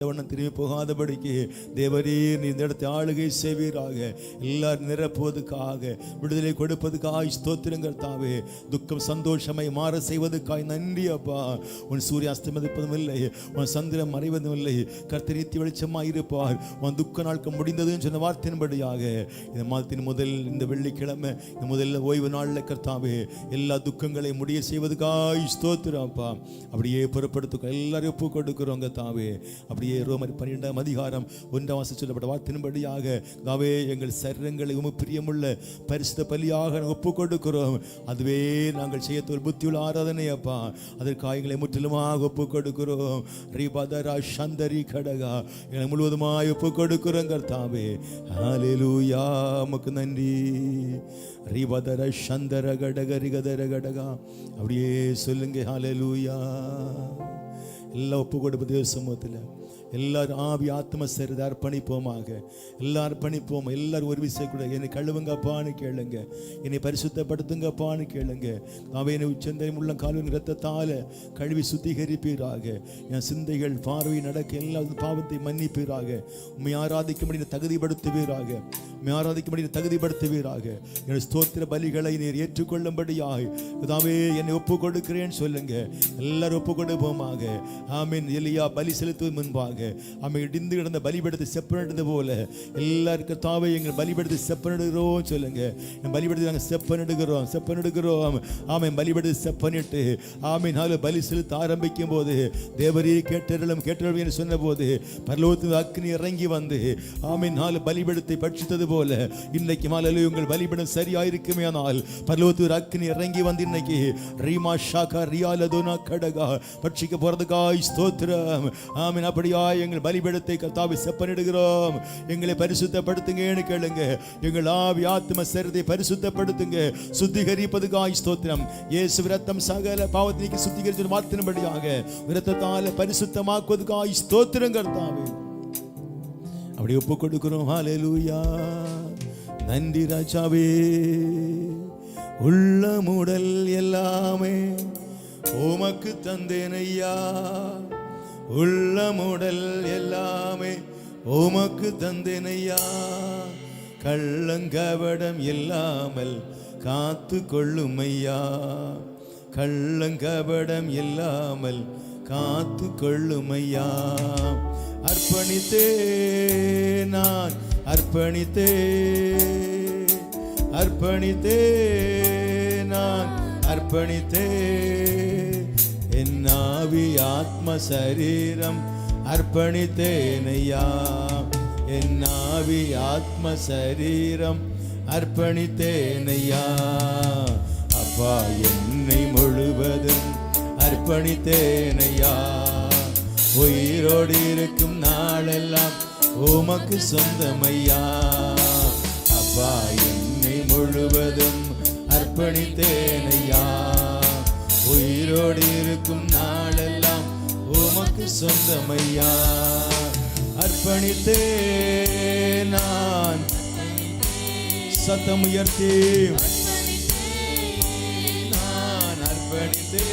திரும்பி போகாதபடிக்கு தேவரீர் இந்த இடத்தை ஆளுகை செய்வீராக. எல்லாரும் நிரப்புவதற்காக, விடுதலை கொடுப்பதற்காக ஸ்தோத்திரங்கள் தாவே. துக்கம் சந்தோஷமாய் மாற செய்வதற்காக நன்றி அப்பா. உன் சூரிய அஸ்தமிப்பதும் இல்லை, உன் சந்திரன் மறைவதும் இல்லை. கர்த்தர் நித்திய வெளிச்சமாய் இருப்பார். உன் துக்க நாட்கள் முடிந்ததுன்னு சொன்ன வார்த்தையின்படியாக இந்த மாதத்தின் இந்த வெள்ளிக்கிழமை இந்த முதல்ல ஓய்வு நாளில் கர்த்தாவே எல்லா துக்கங்களையும் முடிய செய்வதற்காக ஸ்தோத்திரம் அப்பா. அப்படியே பொறுப்படுத்த எல்லாரும் ஒப்பு கொடுக்கிறோங்க தாவே. அப்படியே ரோமர் 12ஆம் அதிகாரம் 1ஆம் வசனம் சொல்லப்பட்ட வார்த்தையின்படியாக தாவே எங்கள் சரீரங்களை உமக்கு பிரியமுள்ள பரிசுத்த பலியாக ஒப்பு கொடுக்கிறோம். அதுவே நாங்கள் செய்ய ஒரு புத்தியுள்ள ஆராதனை அப்பா. அதற்காக எங்களை முற்றிலுமாக ஒப்பு கொடுக்கிறோம். ரீபதரா சந்தரி கடகா எங்களை முழுவதுமாய் ஒப்பு கொடுக்கிறோம் கர்த்தாவே. ஹல்லேலூயா, உமக்கு நன்றி. ரீபதர சந்தர கடக ரிகதர கடகா அப்படியே சொல்லுங்க. ஹல்லேலூயா. எல்லாம் ஒப்பு கொடுப்பது சமூகத்தில் எல்லாரும் ஆவி ஆத்ம சரீரத்தை அர்ப்பணிப்போமாக. எல்லாரும் அர்ப்பணிப்போம். எல்லாரும் ஒரு விஷயம் கூட என்னை கழுவுங்கப்பான்னு கேளுங்க, என்னை பரிசுத்தப்படுத்துங்கப்பான்னு கேளுங்க. அவை என்னை உச்சந்தரை உள்ள கால்வின் இரத்தத்தால் கழுவி சுத்திகரிப்பீராக. என் சிந்தைகள் பார்வை நடக்க எல்லா பாவத்தை மன்னிப்பீராக. உண்மை ஆராதிக்கும்படி தகுதிப்படுத்துவீராக. உண்மை ஆராதிக்கும்படி தகுதிப்படுத்துவீராக. என் ஸ்தோத்திர பலிகளை நீர் ஏற்றுக்கொள்ளும்படியாக தாவே என்னை ஒப்பு கொடுக்கிறேன்னு சொல்லுங்க. எல்லாரும் ஒப்பு கொடுப்போமாக. ஆமீன். எலியா பலி செலுத்துவது முன்பாக இடிந்து கிடந்த பலிபடுத்து செப்பனிடுறது போல எல்லாருக்கும் தாவே எங்கள் பலிபடுத்து செப்பனிடுகிறோம் சொல்லுங்க. பலிபடுத்து நாங்கள் செப்பனிடுகிறோம். ஆமீன். பலிபடுத்து செப்பனிட்டு ஆமீன் பலி செலுத்த ஆரம்பிக்கும் போது தேவரீ கேட்டருளும் என்று சொன்ன போது பரலோகத்தில் அக்னி இறங்கி வந்து ஆமீன் பலிபடுத்தை பட்சித்தது போல இன்னைக்கு மாலையில் உங்கள் பலிபடம் சரியாயிருக்குமே. ஆனால் பரலோகத்தில் அக்னி இறங்கி வந்து இன்னைக்கு ரீமா ஷாகா ரியாலதுனா கடகா பட்சிக்க போறதுக்காய் ஸ்தோத்திரம். ஆமீன். அப்படியா எங்கள் பலிபீடத்தை கர்த்தாவே செப்பனிடுகிறோம். எங்களை பரிசுத்தப்படுத்துங்கன்னு கேளுங்க. எங்கள் ஆவி ஆத்ம சரீரத்தை பரிசுத்தப்படுத்துங்க. சுத்திகரிப்பதுக்காய் ஸ்தோத்திரம். இயேசு இரத்தம் சகல பாவத்தை நீக்கி சுத்திகரித்து மாற்றினபடியாக இரத்தத்தால் பரிசுத்தமாக்குவதுக்காய் ஸ்தோத்திரம் கர்த்தாவே. அப்படி ஒப்பு கொடுக்கிறோம். ஹல்லேலூயா. நன்றி ராஜாவே. உள்ளமுடல் எல்லாமே உமக்கு தந்தேன் ஐயா. உள்ளமுடல் எல்லாமே உமக்கு தந்தேன் ஐயா. கள்ளங்கபடம் இல்லாமல் காத்து கொள்ளும் ஐயா. கள்ளங்கபடம் இல்லாமல் காத்து கொள்ளும் ஐயா. அர்ப்பணித்தே நான் அர்ப்பணித்தே நான் அர்ப்பணித்தே என் ஆவி ஆத்ம சரீரம் அர்ப்பணித்தேனையா. என் ஆவி ஆத்ம சரீரம் அர்ப்பணித்தேனையா. அப்பா என்னை முழுவதும் அர்ப்பணித்தேனையா. உயிரோடு இருக்கும் நாளெல்லாம் உமக்கு சொந்தமையா. அப்பா என்னை முழுவதும் அர்ப்பணித்தேனையா. உயிரோடு இருக்கும் நாளெல்லாம் உமக்கு சொந்தமையா. அர்ப்பணித்தே நான் சத்தம் உயர்த்தி நான் அர்ப்பணித்தே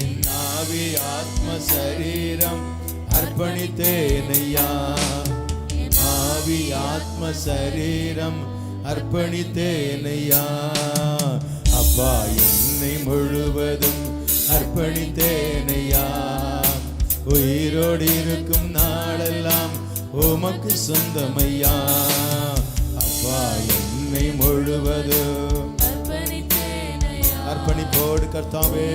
என் ஆவி ஆத்ம சரீரம் அர்ப்பணித்தேனையா. ஆவி ஆத்ம சரீரம் அர்ப்பணித்தேனையா. அப்பா என்னை முழுவதும் அர்ப்பணித்தேனையா. உயிரோடு இருக்கும் நாளெல்லாம் உமக்கு சொந்தமையா. அப்பா என்னை முழுவதும் அர்ப்பணிப்போடு கர்த்தாவே.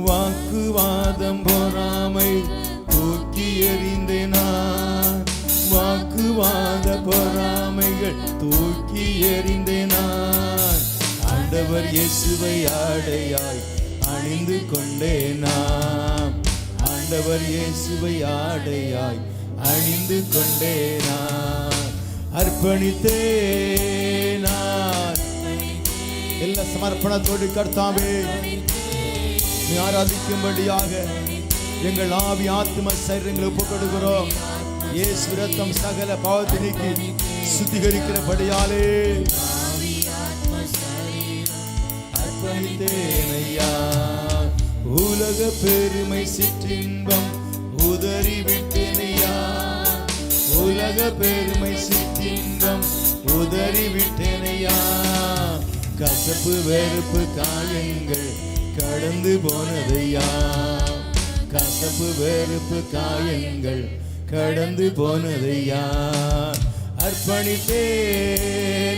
வாக்குவாதம் பொறாமை தூக்கி எறிந்தேனா. வாக்குவாத பொறாமைகள் தூக்கி எறிந்தேனான். ஆண்டவர் இயேசுவை ஆடையாய் அணிந்து கொண்டேனாம். ஆண்டவர் இயேசுவை ஆடையாய் அணிந்து கொண்டேனான். அர்ப்பணித்தேனான். எல்லா சமர்ப்பணத்தோடு கர்த்தாவே ஆராதிக்கும்படியாக எங்கள் ஆவி ஆத்ம சரீரங்களை ஒப்புக்கொடுக்கிறோம். இயேசு இரத்தம் சகல பாவத்தை நீக்கி சுத்திகரிக்கிறபடியாலே அர்ப்பணித்தேனையா. உலக பெருமை சிற்றின்பம் உதறி விட்டேனையா. உலக பெருமை சிற்றின்பம் உதறி விட்டேனையா. கசப்பு வெறுப்பு காயங்கள் கடந்து போனதையா. கசப்பு வெறுப்பு காயங்கள் கடந்து போனதையா. அர்ப்பணித்தே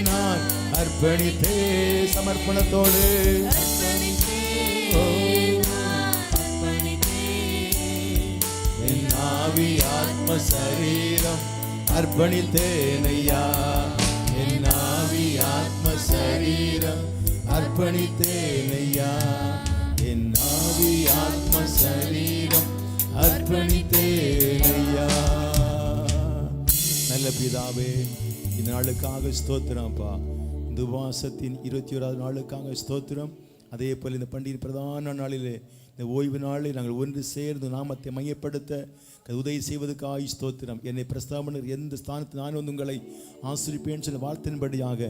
நான் அர்ப்பணித்தே சமர்ப்பணத்தோடு என் ஆவி ஆத்ம சரீரம் அர்ப்பணித்தேனையா. என் ஆவி ஆத்ம சரீரம் அர்ப்பணித்தேனையா. என் ஆவி ஆத்ம சரீரம் அர்ப்பணித்தேனையா. நல்ல பிதாவே, இந்த நாளுக்காக ஸ்தோத்திரம்ப்பா. இந்த உபவாசத்தின் 21வது நாளுக்காக ஸ்தோத்திரம். அதே போல் இந்த பண்டிகை பிரதான நாளிலே, இந்த ஓய்வு நாளில் நாங்கள் ஒன்று சேர்ந்து நாமத்தை மையப்படுத்த உதவி செய்வதற்காக ஸ்தோத்திரம். என்னை பிரஸ்தாபனர் எந்த ஸ்தானத்தில் நான் வந்து உங்களை ஆசிரிப்பேன் சொன்ன வார்த்தையின்படியாக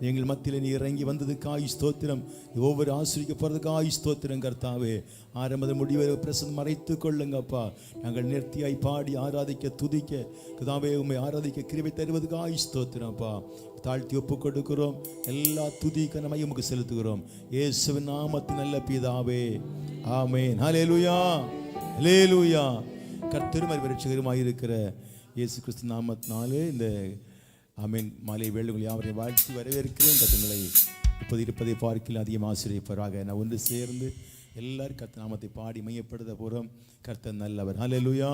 எங்கள் மத்தியில் நீ இறங்கி வந்ததுக்காக ஸ்தோத்திரம். ஒவ்வொரு ஆசிரிக்க போகிறதுக்காக ஸ்தோத்திரம் கர்த்தாவே. ஆரம்பத முடிவரை பிரசனம் மறைத்து கொள்ளுங்கப்பா. நாங்கள் நேர்த்தியாய் பாடி ஆராதிக்க துதிக்க கர்த்தாவே உம்மை ஆராதிக்க கிருபை தருவதுக்காக ஸ்தோத்திரம்ப்பா. தாழ்த்தி ஒப்பு கொடுக்கிறோம். எல்லா துதி கனமையும் உமக்கு செலுத்துகிறோம். இயேசுவின் நாமத்தின் நல்ல பிதாவே, ஆமென். ஹல்லேலூயா, ஹல்லேலூயா. கர்த்தரும் இரட்சகருமாய் இருக்கிற இயேசு கிறிஸ்து நாமத்தினாலே இந்த ஆமென் மாலை வேளைகளில் யாவரையும் வாழ்த்தி வரவேற்கிறேன். கர்த்தர்களை இப்போது இருப்பதை பார்க்கல அதிகம் ஆசீர்வதிப்பாராக. நான் ஒன்று சேர்ந்து எல்லாரும் கர்த்தர் நாமத்தை பாடி மையப்படுத்த போகிறோம். கர்த்தர் நல்லவர். ஹல்லேலூயா,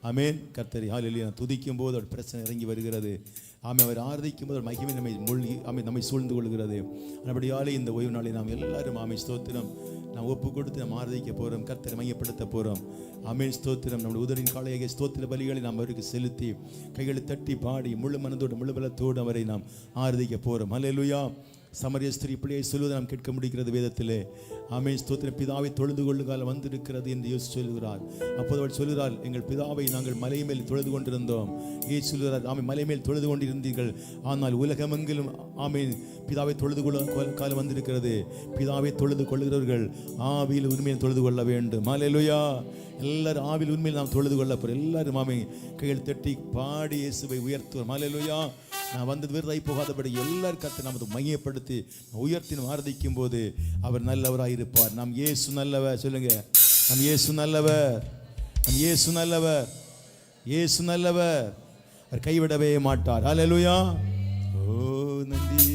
ஆமென். கர்த்தரை ஹல்லேலூயா துதிக்கும் போது அவர் பிரச்சனை இறங்கி வருகிறது. ஆமென். அவர் ஆராதிக்கும் போது மகிமை நம்மை மூழ்கி நம்மை சூழ்ந்து கொள்கிறது. அப்படியாலே இந்த ஓய்வு நாளை நாம் எல்லாரும் ஆமென் ஸ்தோத்திரம் நாம் ஒப்பு கொடுத்து நாம் ஆராதிக்க போகிறோம். கர்த்தரை மையப்படுத்த போகிறோம். ஆமென் ஸ்தோத்திரம். நம்முடைய உதரின் காலையாக ஸ்தோத்திர பலிகளை நாம் அவருக்கு செலுத்தி கைகளை தட்டி பாடி முழு மனதோடு முழு பலத்தோடு அவரை நாம் ஆராதிக்க போகிறோம். ஹல்லேலூயா. சமரிய ஸ்திரீ இப்படியே சொல்வதை நாம் கேட்க முடிகிறது வேதத்திலே. ஆமென் ஸ்தோத்திரம். பிதாவை தொழுது கொள்ளுகால வந்திருக்கிறது என்று இயேசு சொல்கிறார். அப்போது அவள் சொல்கிறார், எங்கள் பிதாவை நாங்கள் மலை மேல் தொழுது கொண்டிருந்தோம். இயேசு சொல்கிறார், ஆமென் மலை மேல் தொழுது கொண்டிருந்தீர்கள், ஆனால் உலகமெங்கிலும் ஆமென் பிதாவை தொழுது கொள்ள காலம் வந்திருக்கிறது. பிதாவை தொழுது கொள்ளுகிறவர்கள் ஆவியில் உண்மையில் தொழுது கொள்ள வேண்டும். ஹல்லேலூயா. எல்லாரும் ஆவியில் உண்மையில் நாம் தொழுது கொள்ள போகிறோம். எல்லாரும் ஆமென் கைகள் தட்டி பாடி இயேசுவை உயர்த்துவோம். ஹல்லேலூயா. நான் வந்தது விருதாய் போகாதபடி எல்லாரும் கர்த்தர் நமது மையப்படுத்தி உயர்த்தின ஆராதிக்கும் போது அவர் நல்லவராய் இருப்பார். நாம் இயேசு நல்லவர். சொல்லுங்க, நம் இயேசு நல்லவர், நம் இயேசு நல்லவர், இயேசு நல்லவர். அவர் கைவிடவே மாட்டார். ஹல்லேலூயா. ஓ நன்றி.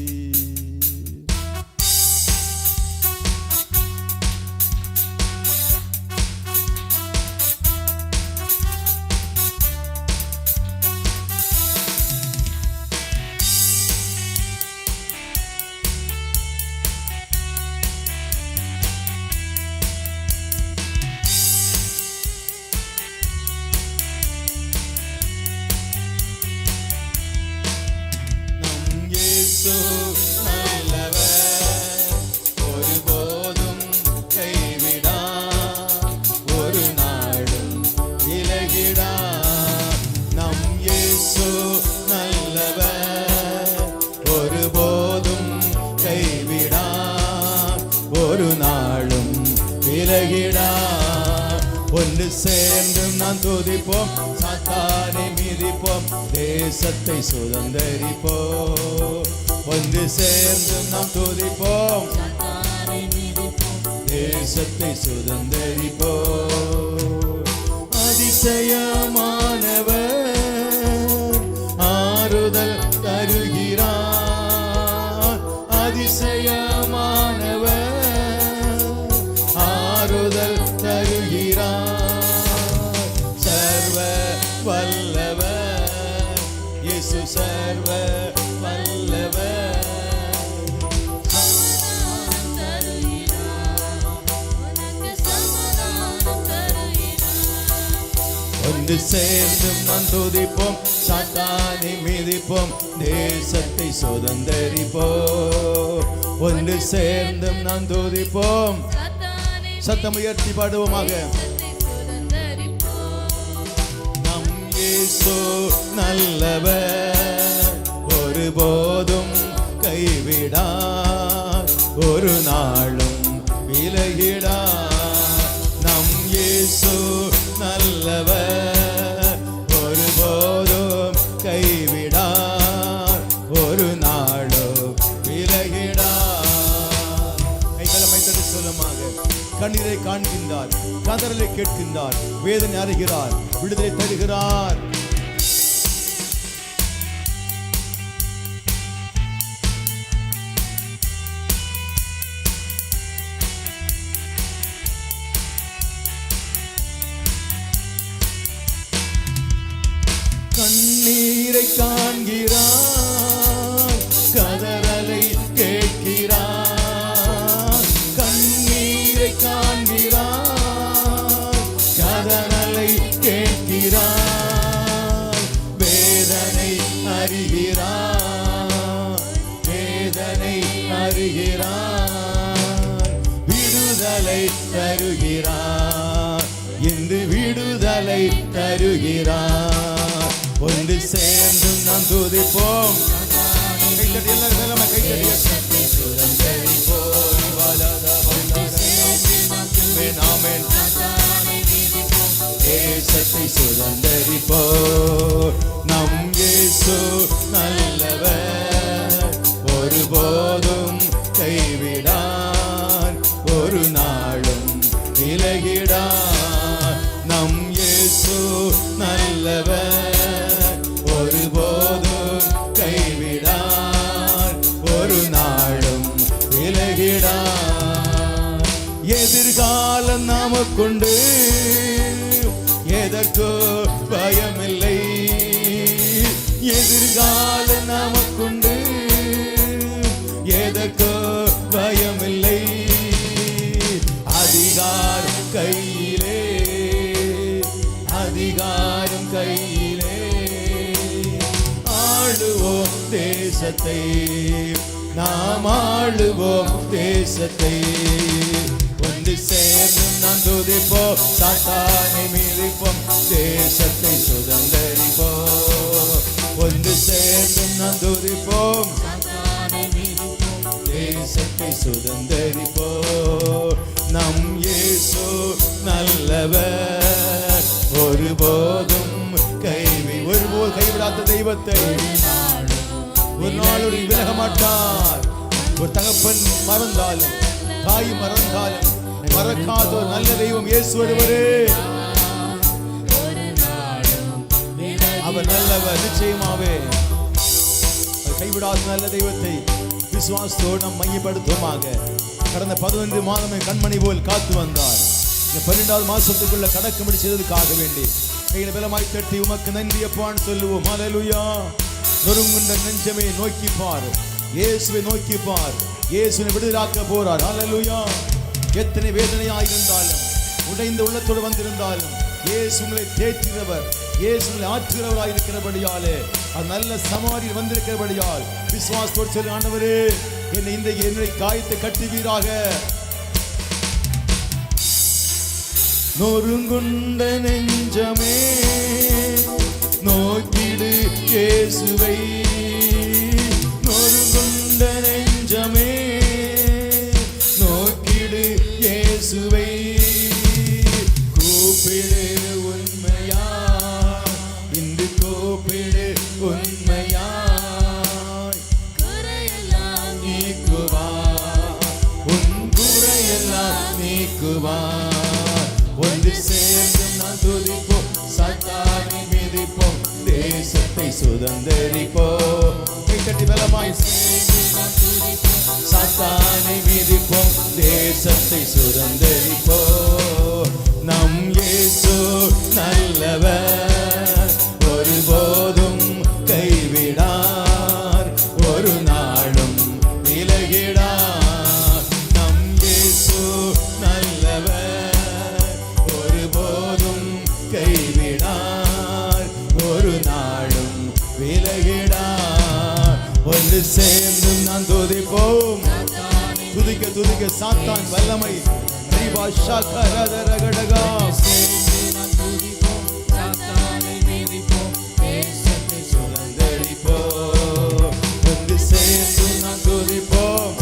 ஒன்று சேர்ந்து நாம் துதிப்போம், சாத்தானை மிதிப்போம், தேசத்தை சுதந்தரிப்போம். ஒன்று சேர்ந்து நாம் துதிப்போம், தேசத்தை சுதந்தரிப்போம். அதிசயமானவர் ஆறுதல் தருகிறார். அதிசயமானவர் ஆறுதல் தருகிறார். சர்வ வல்லவர் இயேசு, சர்வ வல்லவர். ஒன்று சேர்ந்து நாம் துதிப்போம், சாத்தானை மிதிப்போம், தேசத்தை சுதந்தரிப்போம். ஒன்று சேர்ந்து நாம் துதிப்போம், சத்தம் உயர்த்தி பாடுவோமாக. நம் இயேசு நல்லவர், ஒருபோதும் கைவிடார், ஒரு நாளும் விலகிடா. நம் இயேசு நல்லவர், ஒருபோதும் கைவிடார், ஒரு நாளும் விலகிடார். கைகளை மைத்தடி சொல்லுமாக. கண்ணீரை காண்கின்றார், கதறலை கேட்கின்றார், வேதனை அறிகிறார், விடுதலை தருகிறார். கண்ணீரை காண்கிறார், கதறலை கேட்கிறார். கண்ணீரை காண்கிறார், கதறலை கேட்கிறார். வேதனை அறிகிறார், வேதனை அறிகிறார். விடுதலை தருகிறார், இன்று விடுதலை தருகிறார். ஒன்று சேர்ந்து நாம் துதிப்போம். கைத்தடி எல்லாரும் கைத்தடி தேசத்தை சுதந்தரிப்போ. நம் இயேசு நல்லவர், ஒருபோதும் கைவிடார், ஒரு நாளும் விலகிடார். நம் இயேசு நல்லவர், ஒருபோதும் கைவிடார், ஒரு நாளும் விலகிடார். எதிர்காலம் நமக்குண்டு, எதற்கோ பயமில்லை. எதிர்காலம் நமக்குண்டு, எதற்கோ பயமில்லை. அதிகாரம் கையிலே, அதிகாரம் கையிலே. ஆளுவோம் தேசத்தை, நாம் ஆளுவோம் தேசத்தை. ஒன்று சேர்ந்து நாம் துதிப்போம், சாத்தானை மீறிப்போம், தேசத்தை சுதந்தரிப்போம். ஒன்று சேர்ந்து நாம் துதிப்போம், தேசத்தை சுதந்தரிப்போம். நம் இயேசு நல்லவர், ஒருபோதும் கைவிடாத தெய்வத்தை ஒரு நாளும் விலக மாட்டார். ஒரு தகப்பன் மறந்தாலும், தாய் மறந்தாலும் மறக்காத ஒரு நல்ல தெய்வம் இயேசு ஒருவரே. அவர் நல்லவர், நிச்சயமாவே கைவிடாத நல்ல தெய்வத்தை விசுவாசத்தோடு நாம் மையப்படுத்துவோமாக. கடந்த 11 மாதமே கண்மணி போல் காத்து வந்தார். இந்த 12வது மாசத்துக்குள்ள கடக்கும்படி செய்ததுக்காக வேண்டி கையில பலமாய் தட்டி உமக்கு நன்றி அப்பான்னு சொல்லுவோம். ஹல்லேலூயா. நொறுங்குண்ட நெஞ்சமே நோக்கி பார், இயேசுவை நோக்கி பார், இயேசுவை விடுதலாக்க போறார். ஹல்லேலூயா. எத்தனை வேதனையாயிருந்தாலும், உடைந்த உள்ளத்தோடு வந்திருந்தாலும், இயேசு உங்களை தேற்றுகிறவர், இயேசு உங்களை ஆற்றுகிறவராய் இருக்கிறபடியாலே, அது நல்ல சமாரியில் வந்திருக்கிறபடியால் விசுவாசத்தோடு சொல்லி, ஆண்டவரே என்னை காயத்தை கட்டுவீராக. நொறுங்குண்ட நெஞ்சமே நோக்கிடு இயேசுவை. நொறுங்குண்ட நெஞ்சமே நோக்கிடு இயேசுவை. கூப்பிடு உண்மையா, இன்று கூப்பிடு உண்மையா. குறையெல்லாம் நீக்குவார், உன் குறையெல்லாம் நீக்குவார். ஒன்று சேர்ந்து நாம் துதிப்போம், சாத்தானை மிதிப்போம், தேசத்தை சுதந்தரிப்போம். கைத்தட்டி பலமாய் சாத்தானை மிதிப்போம், தேசத்தை சுதந்தரிப்போம். நம் இயேசு நல்லவர், ஒருபோதும் கைவிடார், ஒரு நாளும் விலகிடார். நம் இயேசு நல்லவர், ஒருபோதும் கைவிடார், ஒரு நாளும் விலகிடார். ஒன்று சேர்ந்து நாம் துதிப்போம். துதிக்க துதிக்க சாத்தான் வல்லமை ஒன்று சேர்ந்து நாம் துதிப்போம்.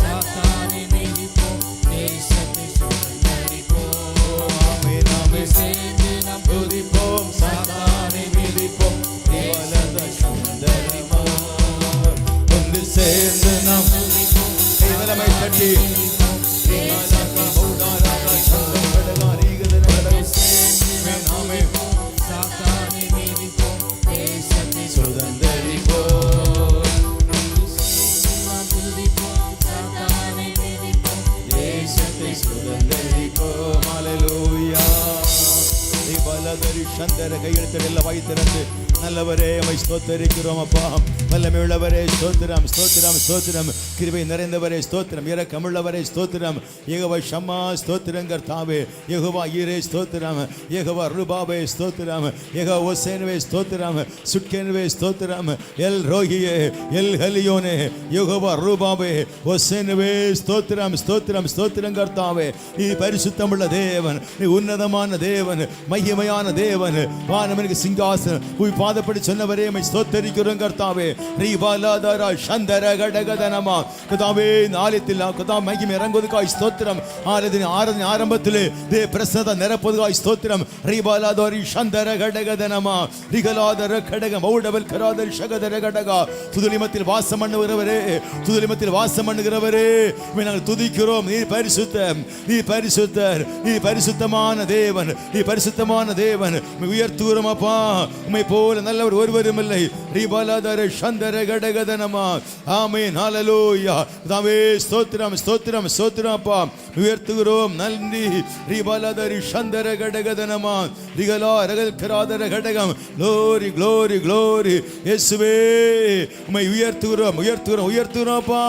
சந்தர கையெழுத்து எல்லாம் வைத்திருந்து நல்லவரே உம்மை ஸ்தோத்திரிக்கிறோம் அப்பா. வல்லமையுள்ளவரே ஸ்தோத்திரம் ஸ்தோத்திரம் ஸ்தோத்திரம். கிருபை நிறைந்தவரே ஸ்தோத்திரம். இரக்கமுள்ளவரே ஸ்தோத்திரம். யெகோவா ஷம்மா ஸ்தோத்திரம் கர்த்தாவே. யெகோவா ஈரே ஸ்தோத்திரம். யெகோவா ரூபாவே ஸ்தோத்திரம். யெகோவா ஒசேனவே ஸ்தோத்திரம். சுட்கேனவே ஸ்தோத்திரம். எல் ரோகியே எல் ஹலியோனே யெகோவா ரூபாவே ஒசேனவே ஸ்தோத்திரம் ஸ்தோத்திரம் ஸ்தோத்திரம் கர்த்தாவே. நீ பரிசுத்தமுள்ள தேவன், நீ உன்னதமான தேவன், மகிமையான தேவன், வானமனுக்கு சிங்காசனம் உய் பாதப்படி சொன்னவரே உம்மை ஸ்தோத்திரிக்கிறோம் கர்த்தாவே. ரீபாலாதரா சந்தர கடகதனமா கர்த்தாவே. ஆலயத்தில் கர்த்தாவே மகிமை இறங்குவதற்காய் ஸ்தோத்திரம். ஆராதனை ஆரம்பத்திலே தேவ பிரசன்னத்தை நிரப்புவதற்காய் ஸ்தோத்திரம். ரீபாலாதரி சந்தர கடகதனமா ரிகலாதர கடக மௌடவல் கராதர் சகதர கடகா. துதிலிமத்தில் வாசம் பண்ணுகிறவரே, துதிலிமத்தில் வாசம் பண்ணுகிறவரே உம்மை நாங்கள் துதிக்கிறோம். நீ பரிசுத்தர், நீ பரிசுத்தர், நீ பரிசுத்தமான தேவன், நீ பரிசுத்தமான தேவன். உயர்த்துகிறோம் அப்பா. உம்மை போல நல்லவர் ஒருவரும் இல்லை. ரீபாலாதர சந்தர கடகதனமா. ஆமென் ஹல்லேலூயா. கர்த்தாவே ஸ்தோத்திரம் ஸ்தோத்திரம் ஸ்தோத்திரம் அப்பா. உயர்த்துகிறோம் நன்றி. ரீபாலாதரி சந்தர கடகதனமா ரிகலா ரகல் கராதர கடகம். glory glory glory இயேசுவே உம்மை உயர்த்துகிறோம் உயர்த்துகிறோம் உயர்த்துகிறோம் அப்பா.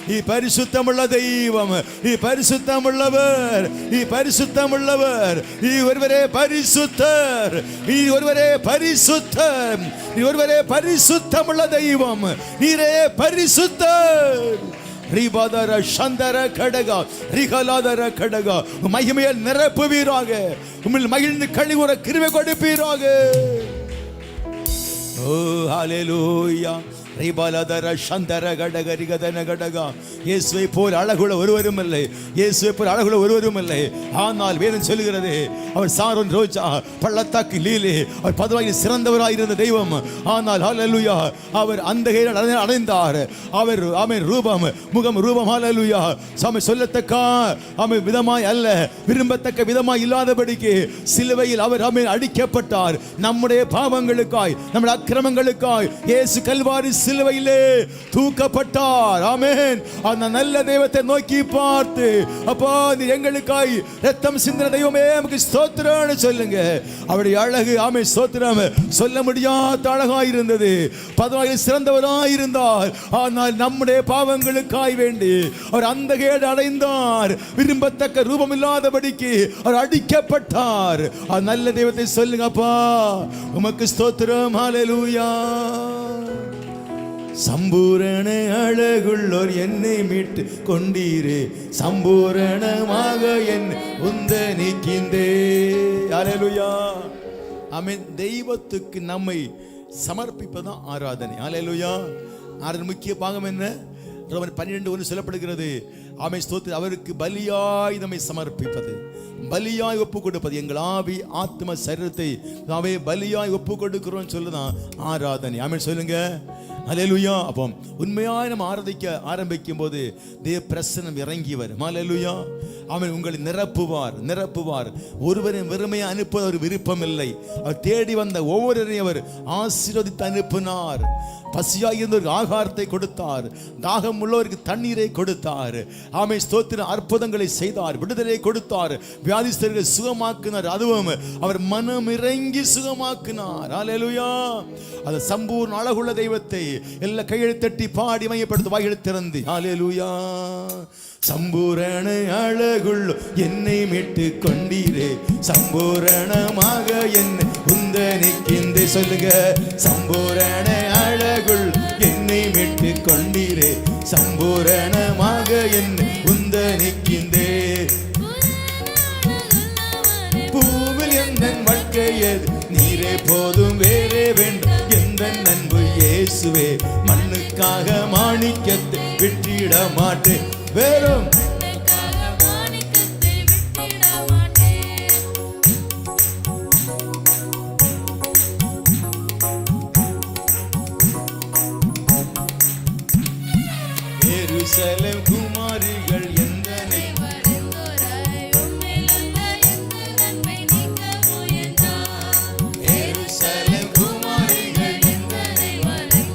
நீ பரிசுத்தமுள்ள தெய்வம், நீ பரிசுத்தமுள்ளவர், நீ பரிசுத்தமுள்ளவர். நீ ஒருவரே பரிசுத்தர், நீ ஒருவரே பரிசுத்தர், நீ ஒருவரே பரிசுத்தமுள்ள தெய்வம், நீரே பரிசுத்தர். ரீபாதர சந்தர கடகா ரிகலாதர கடகா. மகிமையால் நிரப்புவீராக, உம்மில் மகிழ்ந்து கழிவுற கிருபை கொடுப்பீராக. ஓ ஹல்லேலூயா. ரீபாலாதர சந்தர கடக ரிகதன கடகா. இயேசுவை போல் அழகுள்ள ஒருவரும் இல்லை, இயேசுவை போல் அழகுள்ள ஒருவரும் இல்லை. ஆனால் வேதம் சொல்லுகிறது அவர் சாரோன் ரோஜா பள்ளத்தாக்கு லீலே, அவர் பதவியில் சிறந்தவராயிருந்த தெய்வம். ஆனால் ஹல்லேலூயா அவர் அந்த அடைந்தார். அவர் ஆமென் ரூபம் முகம் ரூபம் ஹல்லேலூயா சாமி சொல்லத்தக்க ஆமென் விதமாய் அல்ல, விரும்பத்தக்க விதமாய் இல்லாதபடிக்கு சிலுவையில் அவர் ஆமென் அடிக்கப்பட்டார். நம்முடைய பாவங்களுக்காய் நம்முடைய அக்கிரமங்களுக்காய் இயேசு கல்வாரி சிலுவையிலே தூக்கப்பட்டார். ஆமென். அந்த நல்ல தெய்வத்தை நோக்கி பார்த்து அப்பா நீ எங்களுக்காய் ரத்தம் சிந்தின தெய்வமே நமக்கு ஸ்தோத்திரம்னு சொல்லுங்க. அவருடைய அழகு ஆமென் ஸ்தோத்திரம் சொல்ல முடியாத அழகாய் இருந்தது. பதவியில் சிறந்தவராய் இருந்தார். ஆனால் நம்முடைய பாவங்களுக்காய் வேண்டி அவர் அந்த கேடு அடைந்தார். விரும்பத்தக்க ரூபம் இல்லாதபடிக்கு அவர் அடிக்கப்பட்டார். நல்ல தெய்வத்தை சொல்லுங்க அப்பா உமக்கு ஸ்தோத்திரம். ஹல்லேலூயா. சம்பூரண அழகுள்ளோர் என்னை மீட்டு கொண்டீரே, சம்பூரணமாக என் உந்தனிக்கின்றே. ஹல்லேலூயா. ஆமென். தெய்வத்துக்கு நம்மை சமர்ப்பிப்பதுதான் ஆராதனை. ஹல்லேலூயா. ஆராதனை முக்கிய பாகம் என்ன? ரோமர் 12:1 சொல்லப்படுகிறது. ஆமென் ஸ்தோத்திரம். அவருக்கு பலியாய் நம்மை சமர்ப்பிப்பது, பலியாய் ஒப்பு கொடுப்பது. எங்கள் ஆவி ஆத்ம சரீரத்தை நாமே பலியாய் ஒப்பு கொடுக்கிறோம் சொல்லுதான் ஆராதனை. ஆமென் சொல்லுங்க. ஹல்லேலூயா. அப்போ உண்மையாய் நம்ம ஆரம்பிக்கும் போது தேவ பிரசன்னம் இறங்கி வரும். ஹல்லேலூயா. அவன் உங்களை நிரப்புவார் நிரப்புவார். ஒருவரின் வெறுமையை அனுப்ப ஒரு விருப்பம் இல்லை. அவர் தேடி வந்த ஒவ்வொருவரையும் அவர் ஆசீர்வதித்து அனுப்பினார். பசியாக இருந்தவருக்கு ஆகாரத்தை கொடுத்தார், தாகம் உள்ளவருக்கு தண்ணீரை கொடுத்தார். ஆமென் ஸ்தோத்திரம். அற்புதங்களை செய்தார், விடுதலை கொடுத்தார், வியாதிஸ்தர்களை சுகமாக்கினார். அதுவும் அவர் மனம் இறங்கி சுகமாக்கினார். ஹல்லேலூயா. அது சம்பூர்ண அழகுள்ள தெய்வத்தை எல்லா கையெழுத்தட்டி பாடி மையப்படுத்த வாய்கள் திறந்து ஹல்லேலூயா. சம்பூரண அழகுள்ள என்னை மீட்டு கொண்டீரே, சம்பூரணமாக என்னை உந்தனிக்கின்றே. சொல்லுங்க. சம்பூரண அழகுள் என்னை மீட்டு கொண்டீரே, சம்பூரணமாக என்னை உந்தனிக்கின்றே. பூவில் எந்த வாழ்க்கையது நீரே போதும் வேறே வேண்டும். எந்த நண்பு இயேசுவே மண்ணுக்காக மாணிக்கத்தை விட்டிட மாட்டேன். வேறும் எருசலேம் குமாரிகள் எந்தனை எருசலேம் குமாரிகள் எந்தனை பூவில்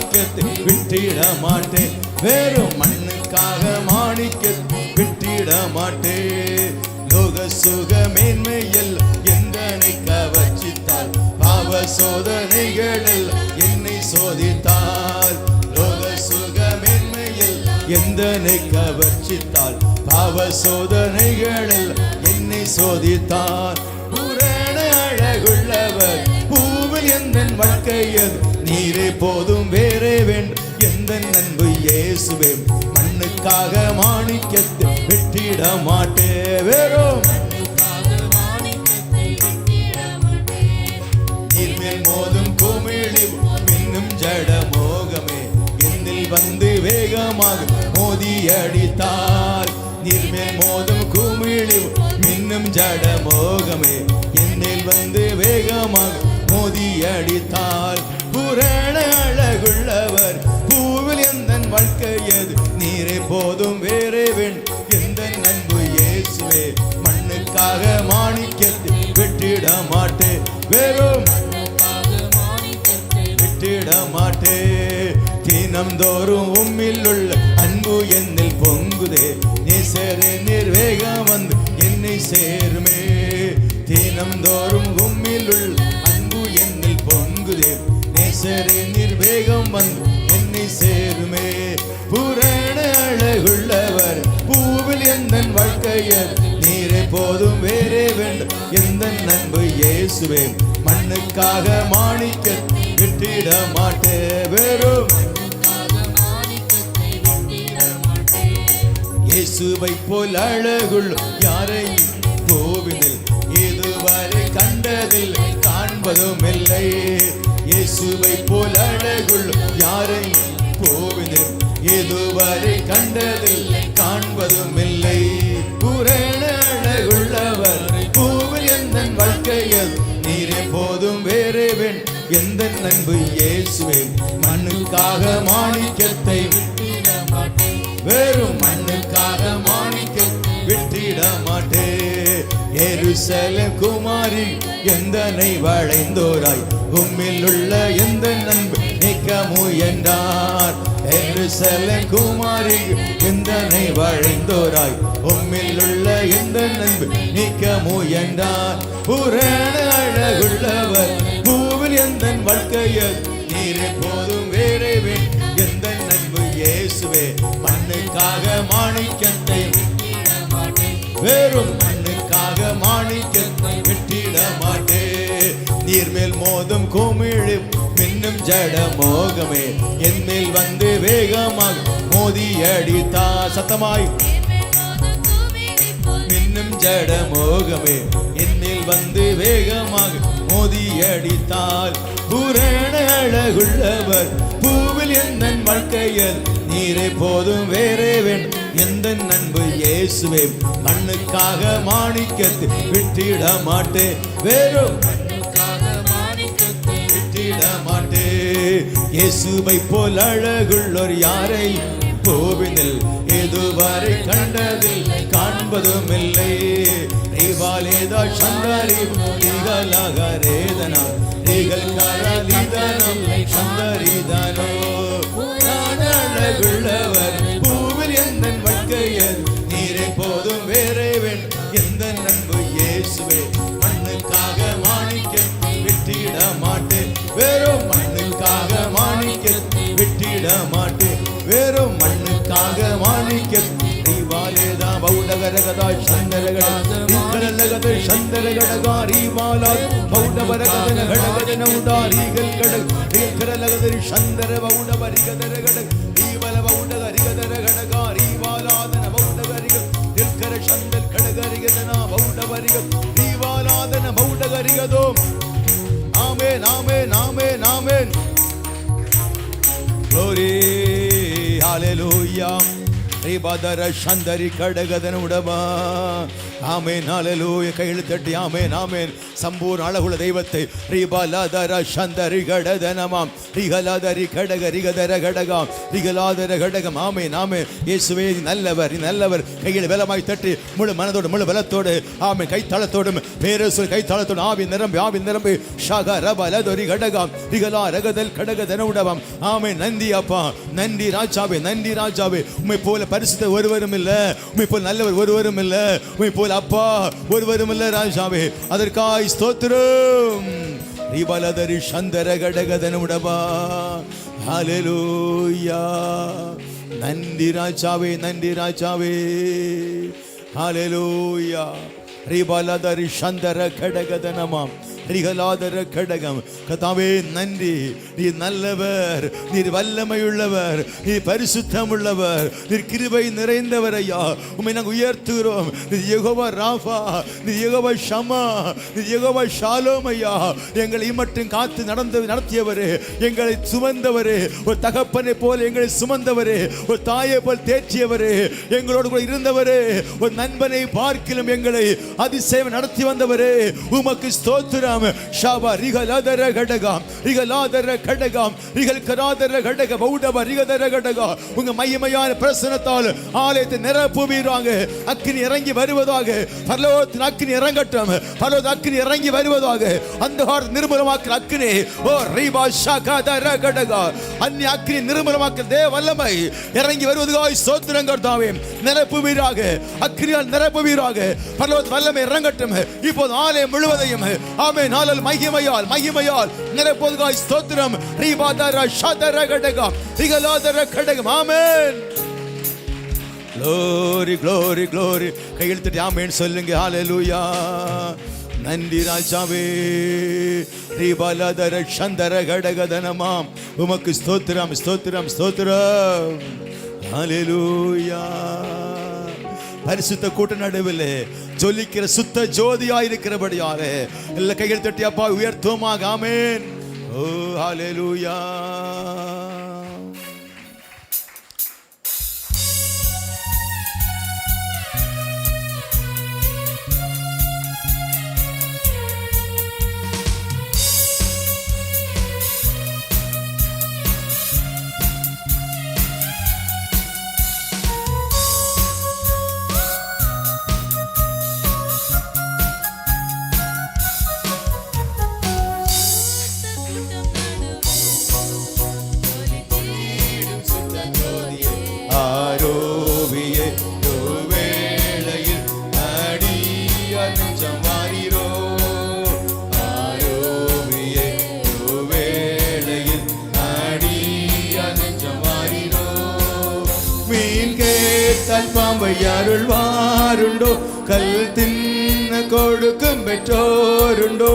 மாணிக்கத்தை விட்டிட மாட்டேன், வெறும் மண்ணுக்காக மாணிக்கத்தை விட்டிட மாட்டேன். லோக சுக மேன்மையில் எந்தனை கவர்ச்சித்தால், பாவ சோதனைகளில் என்னை சோதித்தால். லோக சுக மேன்மையில் எந்தனை கவர்ச்சித்தால், பாவ சோதனைகளில் என்னை சோதித்தார். பூரண அழகுள்ளவர் பூவில் எந்த வாழ்க்கையில் நீரே போதும் வேறே வேண்டும். எந்த அன்பு இயேசுவே, மண்ணுக்காக மாணிக்கத்தை விட்டிட மாட்டே, வெறும் நீர்மேல் மோதும் குமிழி மின்னும் ஜட மோகமே என்னில் வந்து வேகமாக மோதி அடித்தார். நீர்மேல் மோதும் குமிழி மின்னும் ஜட மோகமே என்னில் வந்து வேகமாக மோதி அடித்தார். பூரண அழகுள்ளவர் பூவில் எந்த வாழ்க்கையது நீரே போதும் வேறே வேண்டும். எந்த அன்பு இயேசுவே, மண்ணுக்காக மாணிக்கத்தை விட்டிட மாட்டே, வெறும் விட்டிட மாட்டே. தினம்தோறும் உம்மில் உள்ள அன்பு என்னில் பொங்குதே, நேசரே நிர்வேகம் வந்து என்னை சேருமே. தினம்தோறும் உம்மில் உள்ள அன்பு என்னில் பொங்குதே, நேசரே நிர்வேகம் வந்து என்னை சேருமே. பூரண அழகுள்ளவர் பூவில் எந்த வாழ்க்கையர் நீரே போதும் வேறே வேண்டும். எந்த அன்பு இயேசுவே, மண்ணுக்காக மாணிக்கத்தை விட்டிட மாட்டே, வெறும் இயேசுவை போல் அழகுள் யாரையும் கோவிலில் இதுவரை கண்டதில்லை, காண்பதும் இல்லை. இயேசுவை போல் அழகுள் யாரையும் கோவிலில் இதுவரை கண்டதில்லை, காண்பதும் இல்லை. பூரண அழகுள்ளவர் பூவில் எந்த வாழ்க்கையில் நீரே போதும் வேறே வேண். எந்த அன்பு இயேசுவே, மண்ணுக்காக மாணிக்கத்தை விட்டிட மாட்டேன், வெறும் மண்ணுக்காக மாணிக்கத்தை விட்டிட மாட்டேன். எருசலேம் குமாரி எந்தனை வளைந்தோராய் உம்மில் உள்ள எந்த அன்பு நீக்க முயன்றார். எருசலேம் குமாரி எந்தனை வளைந்தோராய் உம்மில் உள்ள எந்த அன்பு நீக்க முயன்றார். பூரண அழகுள்ளவர் பூவில் எந்த வாழ்க்கையில் நீரே போதும் வேறே வேண். எந்த அன்பு இயேசுவே, மண்ணுக்காக மாணிக்கத்தை விட்டிட மாட்டேன், வெறும் மண்ணுக்காக மாணிக்கத்தை விட்டிட மாட்டே. நீர்மேல் மோதும் குமிழி மின்னும் ஜட மோகமே என்மேல் வந்து வேகமாக மோதி அடித்தா. சத்தமாய் மின்னும் ஜட மோகமே என்னில் வந்து வேகமாக மோதி அடித்தால். பூரண அழகுள்ளவர் பூவில் எந்த வாழ்க்கையில் நீரே போதும் வேறே வேண்டும். எந்த அன்பு இயேசுவே, மண்ணுக்காக மாணிக்கத்தை விட்டிட மாட்டே, வெறும் விட்டிட மாட்டே. இயேசுவை போல் அழகுள்ளோர் யாரை கோவிலில் இதுவரை கண்டதில் காண்பதும் இல்லை. ரிவாலேதா சந்தரி ரிகலகரேதனா ரிகல் கரலிதனம் சந்தரிதனோ. அழகுள்ளவர் பூவில் எந்த வாழ்க்கையில் நீரே போதும் வேறே வேண்டும். எந்த அன்பு இயேசுவே, மண்ணுக்காக மாணிக்கத்தை விட்டிட மாட்டேன், வெறும் மண்ணுக்காக மாணிக்கத்தை விட்டிட மாட்டேன், வெறும் மண்ணுக்காக மாணிக்கத்தை. ரிவாலேதா பௌடகரகதா சந்தரகட சந்தரகடகா ரிவாலா பௌடவரகதன கடகதன உதாரிகள் கடக் ரிகரலகதரி சந்தர பௌடவரிகதரகட ரிவல பௌடகரிகதரகடகா ரிவாலாதன பௌடகரிக ரிகர சந்தல் கடகரிகதனா பௌடவரிக ரிவாலாதன பௌடகரிகதோ. ஆமென் ஆமென் ஆமென் ஆமென். glory hallelujah. ரிபதர சந்தரி கடகதன உடமா ஆமென் ஹalleluya. கையில் தட்டி ஆமென் ஆமென். சம்பூர்ண அழகுள்ள தெய்வத்தை ரிபலதர சந்தரி கடதனமாம் ரிகலதரி கடக ரிகதர கடகம் ரிகலாதர கடகம். ஆமென் ஆமென். இயேசுவே நல்லவர் நல்லவர். கையில் பலமாய் தட்டி முழு மனதோடு முழு பலத்தோடு ஆமென் கைத்தாளத்தோடும் பேரசு கைத்தாளத்தோடு ஆவி நிரம்பி ஷக ரபலதரி கடகம் ரிகலா ரகதல் கடகதனவுடவம். ஆமென். நன்றி அப்பா, நன்றி ராஜாவே, நன்றி ராஜாவே. உம்மை போல பரிசுத்த ஒருவரும் இல்லை, உம்மை போல நல்லவர் ஒருவரும் இல்லை, உம்மை போல அப்பா ஒருவரும் இல்லை ராஜாவே. அதற்காய் ஸ்தோத்திரம். ரிபலதரி சந்தர கடகதனவுடவா. ஹalleluya. நன்றி ராஜாவே, நன்றி ராஜாவே. ஹalleluya. ரிபலதரி சந்தர கடகதனமாம் ரிகலாதர கடகம். கர்த்தாவே நன்றி. நீர் நல்லவர், நீர் வல்லமையுள்ளவர், நீர் பரிசுத்தம் உள்ளவர், நீர் கிருபை நிறைந்தவர் ஐயா. உம்மை நாங்கள் உயர்த்துகிறோம். நீர் யெகோவா ராஃபா, நீர் யெகோவா ஷமா, நீர் யெகோவா ஷாலோம் ஐயா. எங்களை மட்டும் காத்து நடத்தியவரே, எங்களை சுமந்தவரே, ஒரு தகப்பனை போல எங்களை சுமந்தவரே, ஒரு தாயை போல் தேற்றியவரே, எங்களோடு கூட இருந்தவரே, ஒரு நண்பனை பார்க்கிலும் எங்களை அதிசயம் நடத்தி வந்தவரே, உமக்கு ஸ்தோத்திரம். ஷாபா ரிகலாதர கடகம் ரிகலாதர கடகம் ரிகல் கராதர கடக பௌடப ரிகதர கடக. உங்க மகிமையான பிரசன்னத்தால் ஆலயத்தை நிரப்புவீராக. அக்கினி இறங்கி வருவதாக. பரலோகத்தின் அக்கினி இறங்கட்டும். பரலோக அக்கினி இறங்கி வருவதாக. அந்தகார நிர்மூலமாக்கிற அக்கினி ஓ ரிபா ஷகதர கடக அந்நிய அக்கினி நிர்மூலமாக்கிற தேவ வல்லமை இறங்கி வருவதாக ஸ்தோத்திரம் கர்த்தாவே. நிரப்புவீராக, அக்கினியால் நிரப்புவீராக. பரலோக வல்லமை இறங்கட்டும் இப்போது ஆலயம் முழுவதையும். ஆமென். நாளல் மகிமையால் நிரப்புவதாக ஸ்தோத்திரம். ரிபாதர ஷதர கடக ரிகலாதர கடகம். ஆமென். glory glory glory. கையில் தட்டி ஆமென் சொல்லுங்க. ஹalleluya. நன்றி ராஜாவே. ரிபலதர சந்தர கடகதனமாம் உமக்கு ஸ்தோத்திரம் ஸ்தோத்திரம் ஸ்தோத்திரம். ஹalleluya. பரிசுத்த கூட்ட நடுவில் ஜொலிக்கிற சுத்த ஜோதியாயிருக்கிறபடியாலே எல்லா கைகள் தட்டி அப்பா உயர்த்துவோமாக. ஆமென். ஓ ஹalleluya. பாம்பை அருள்வாருண்டோ, கல் தின்ன கொடுக்கும் பெற்றோருண்டோ.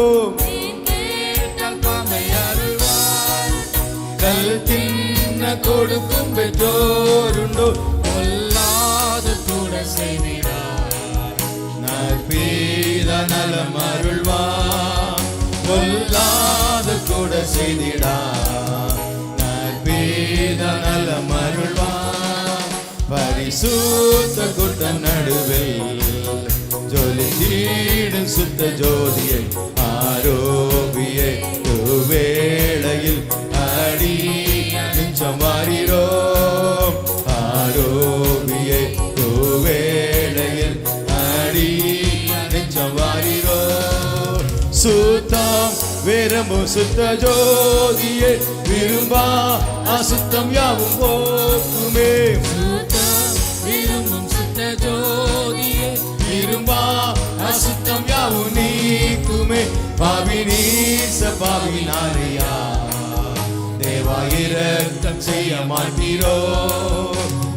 கல் தின்ன கொடுக்கும் பெற்றோருண்டோ. பொல்லாது கூட செய்கிறார் நற்பீத நலம் அருள்வார். பொல்லாது கூட செய்திடார் நற்பீத நலம் அருள்வார். பரிசுத்த கூட்ட நடுவில் ஜொலித்திடும் சுத்த ஜோதியை ஆரோபியை வேளையில் அடி நெஞ்சம் வாரிரோம். ஆரோபியை வேளையில் அடி நெஞ்சம் வாரிரோம். சுத்தம் வேரமும் சுத்த ஜோதியை விரும்பா அசுத்தம் யாவும் போக்குமே. விரும்பா அசுத்தம் யாவும் நீக்குமே. பாவினீச பாவினாரையா தேவா இரக்கம் செய்ய மாட்டீரோ.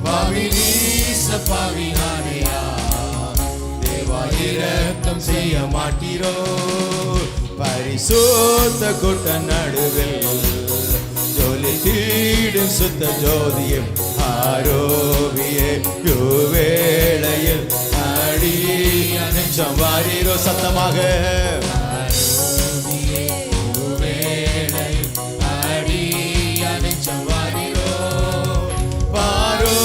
பாவினீச பாவினாரையா தேவா இரக்கம் செய்ய மாட்டீரோ. பரிசுத்த கூட்ட நடுவில் ஜொலித்திடும் சுத்த ஜோதியும் ஆரோபியே யோவேளையில் அடி நெஞ்சம் வாரீரோ. சத்தமாக பாரோ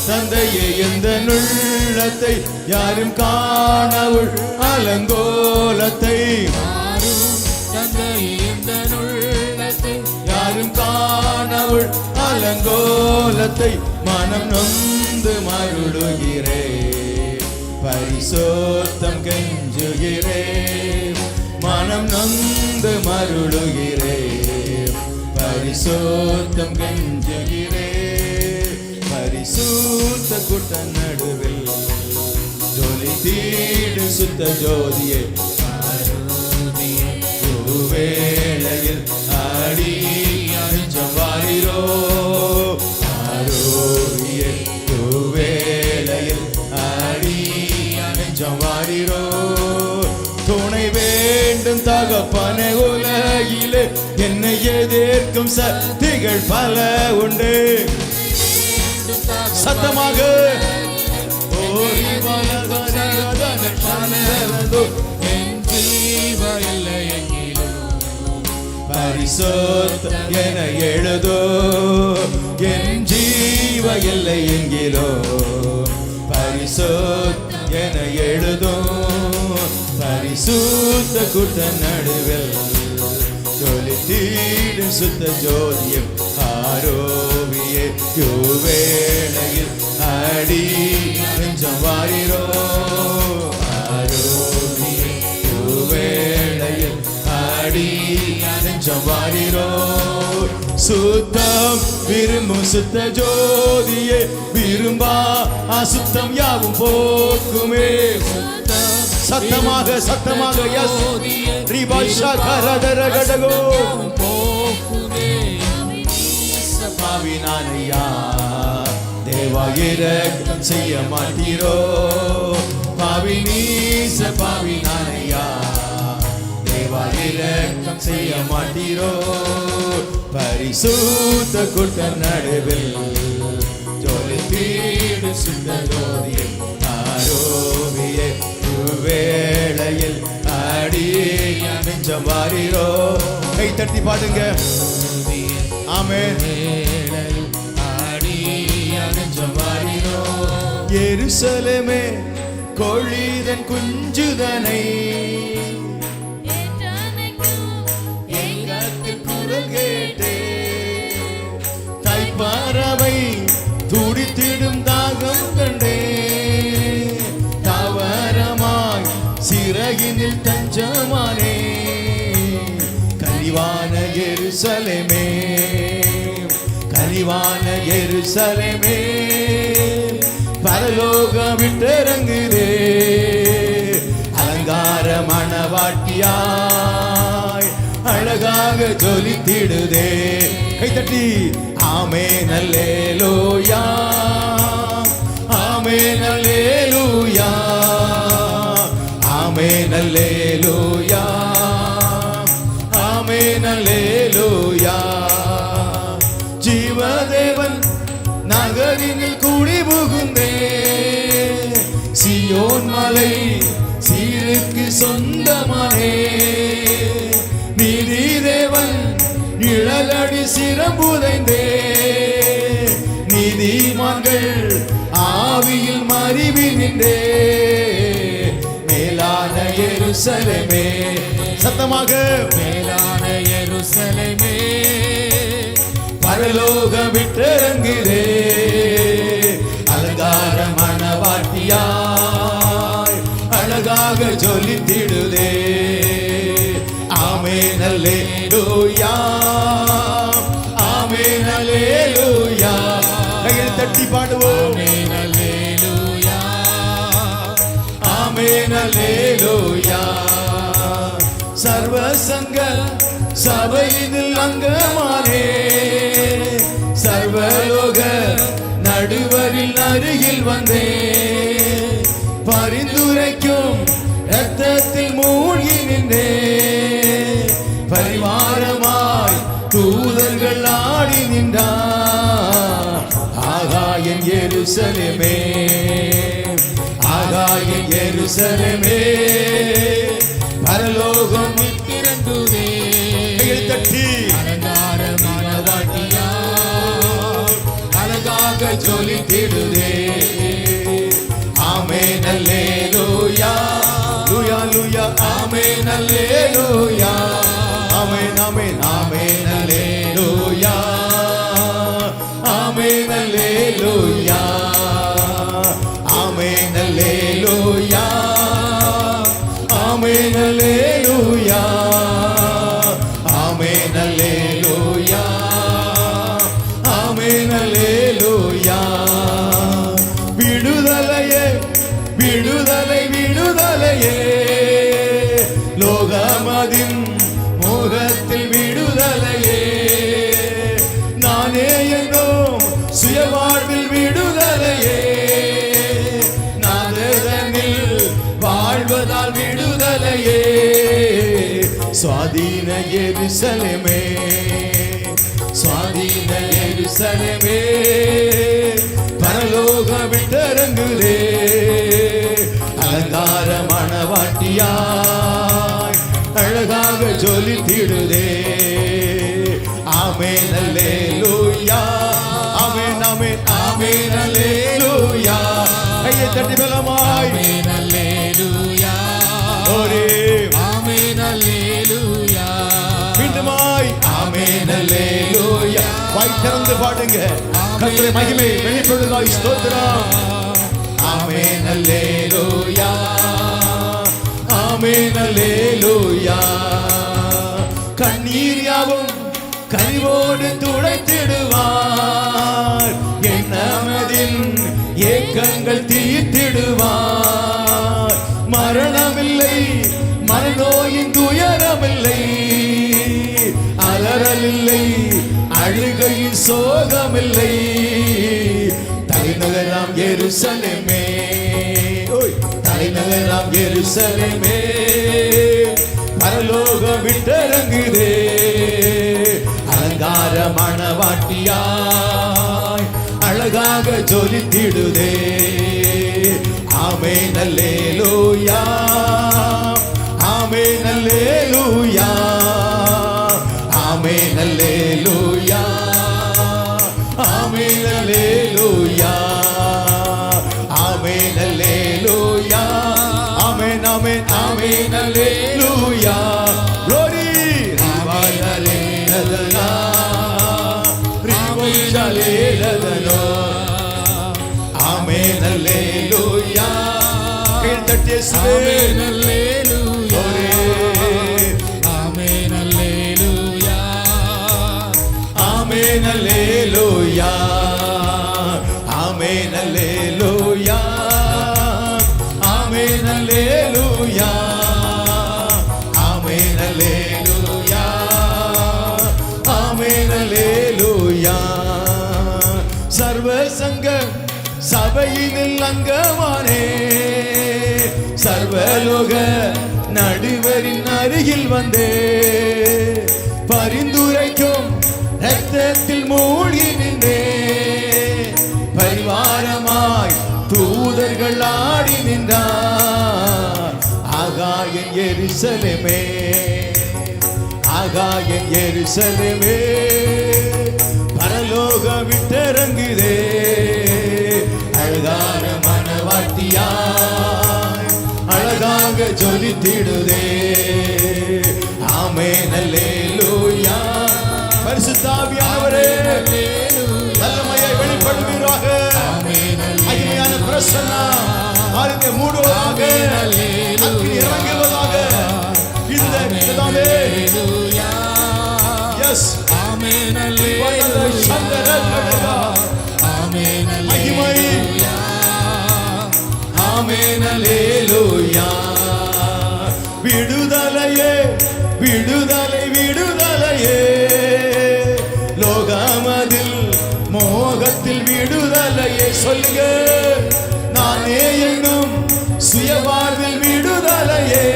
தந்தையே எந்த நுள்ள உள்ளத்தை யாரும் காணவுள் அலங்கோலத்தை யாரும் காணவுள் அலங்கோலத்தை மனம் நொந்து மருளுகிறே பரிசுத்தம் கெஞ்சுகிறே மனம் நொந்து மருளுகிறே பரிசுத்தம் கெஞ்சுகிறே பரிசுத்த கூட்டம் நடுவில் ஜோலி தீடு சுத்த ஜோதியே வேளையில் ஆடி அஞ்சம் வாரிரோ ஆரோவியே வேளையில் ஆடி அஞ்சம் வாரிரோ துணை வேண்டும் தகப்பனே உலகிலே என்னை எதிர்க்கும் சக்திகள் பல உண்டு சத்தமாக பரிசுத்த என எழுதோ என் ஜீவ இல்லை எங்கிலோ பரிசுத்த என எழுதோ பரிசுத்த கூட்ட நடுவில் ஜோலி தீடு சுத்த ஜோதியம் ஆரோவியே வேளையில் அடி நெஞ்சம் வாரிரோ ஆரோவியே வேளையில் அடி நெஞ்சம் வாரிரோ சுத்தம் விரும்பும் சுத்த ஜோதியே விரும்பா அசுத்தம் யாவும் போக்குமே சத்தமாக சத்தமாக ரிபாஷா கரதர கடகோ பாவி நானையா தேவா இரக்கம் செய்ய மாட்டீரோ பாவி நீச பாவி நானையா தேவா இரக்கம் செய்ய மாட்டீரோ பரிசுத்த கூட்ட நடுவில் ஜோலி தீடு சுத்த ஜோதியே ஆரோவியே வேளையில் ஆடி நெஞ்சம் வாரிரோ கை தட்டி பாடுங்க ஆமென் ஆடி நெஞ்சம் வாரிரோ எருசலேமே கோழிதன் குஞ்சுதனை குரல் கேட்டே தைப்பறவை துடித்திடும் தாகம் கண்டே சிறகினில் தஞ்சமானே கனிவான எருசலேமே கனிவான எருசலேமே பரலோகம் விட்டிறங்குதே அலங்கார மணவாட்டியாய் அழகாக ஜொலித்திடுதே கைத்தட்டி ஆமென் அல்லேலூயா ஆமென் அல்லேலூயா ஆமென் அல்லேலூயா ஆமென் அல்லேலூயா ஜீவதேவன் நகரினில் கூடி புகுந்தே சியோன் மலை சீருக்கு சொந்தமானே நீதி தேவன் நிழலடி சிரம்புதைந்தே நீதிமான்கள் ஆவியில் மறிவி நின்றே மேலான எருசலேமே சத்தமாக மேலான எருசலேமே பரலோகம் விட்டிறங்குதே அலங்கார மணவாட்டியாய் அழகாக ஜொலித்திடுதே ஆமென் அல்லேலூயா ஆமென் அல்லேலூயா கையில் தட்டி பாடுவோம் ஆமென் அல்லேலூயா ஆமென் அல்லேலூயா சர்வ சங்க சபையினில் அங்கமானே சர்வலோக நடுவரில் அருகில் வந்தே பரிந்துரைக்கும் இரத்தத்தில் மூழ்கி நின்றே பரிவாரமாய் தூதர்கள் ஆடி நின்றார் ஆகாயன் எருசலேமே ஆகாயன் எருசலேமே பரலோகம் விட்டிறங்குதே தட்டி அலங்கார மணவாட்டியா அழகாக ஜொலித்திடுதே ஆமென் ஹalleluya ஆமென் ஹalleluya ஆமென் ஆமென் ஆமென் ஹalleluya ஆமென் ஹalleluya ஆமென் ஹalleluya ஆமென் ஹalleluya ஆமென் ஹalleluya ஆமென் ஹalleluya விடுதலையே விடுதலை விடுதலையே லோகமதின் மோகத்தில் விடுதலையே நானே என்னும் சுயவாழ்வில் விடுதலையே நாதனில் வாழ்வதால் விடுதலையே சுவாதீன எருசலேமே சுவாதீன எருசலேமே பரலோக விட்டரங்குதே அலங்கார மணவாட்டியாய் அழகாக ஜொலித்திடுதே ஆமென் அல்லேலூயா ஆமென் ஆமென் ஆமென் அல்லேலூயா கையை தட்டி பலமாய் ஆமென் அல்லேலூயா ஓரே ஆமென் அல்லேலூயா மீண்டுமாய் ஆமென் அல்லேலூயா வாய் திறந்து பாடுங்க கர்த்தருடைய மகிமை வெளிப்படுவதாய் ஸ்தோத்திரம் ஆமென் அல்லேலூயா ஆமென் அல்லேலூயா கண்ணீர் யாவும் கனிவோடு துடைத்திடுவார் எண்ணமதின் ஏக்கங்கள் தீர்த்திடுவார் மரணமில்லை மனநோயின் துயரமில்லை அலறலில்லை அழுகையின் சோகமில்லை தலைநகராம் எருசலேமே தலைநகராம் எருசலேமே பரலோக விட்டரங்குதே அலங்கார மணவாட்டியாய் அழகாக ஜொலித்திடுதே ஆமென் அல்லேலூயா ஆமென் அல்லேலூயா ஆமென் அல்லேலூயா ஆமென் அல்லேலூயா ஆமென் அல்லேலூயா ஆமென் ஆமென் ஆமென் அல்லேலூயா glory ரிவாலரேலதனா ரிவோஷாலேலதனோ ஆமென் அல்லேலூயா கேட்டேசுவே ஆமென் அல்லேலூயா ஆமென் அல்லேலூயா ஆமென் அல்லேலூயா ஆமென் அல்லேலூயா ஆமென் அல்லேலூயா ஆமென் அல்லேலூயா ஆமென் அல்லேலூயா சர்வ சங்க சபையினில் அங்கமானே சர்வலோக நடுவரின் அருகில் வந்தே பரிந்துரைக்கும் ரத்தத்தில் மூழ்கி நின்றே பரிவாரமாய் தூதர்கள் ஆடி நின்றார் ஆகாயன் எருசலேமே ஆகாயன் எருசலேமே பரலோக விட்டரங்குதே அழகான மணவாட்டியாய் அழகாக ஜொலித்திடுதே ஆமென் அல்லேலூயா பரிசுத்தாவியானவரே வல்லமையை வெளிப்படுவீராக மகிமையான பிரசன்னம் ஆலயத்தை மூடுவதாக அக்கினி இறங்குவதாக இந்த பிதாவே எஸ் ஆமென் அல்லேலூயா ஆமென் அல்லேலூயா ஆமென் அல்லேலூயா விடுதலையே விடுதலை விடுதலையே லோகமதில் மோகத்தில் விடுதலையே சொல்லுங்க நானே என்னும் சுயவாழ்வில் விடுதலையே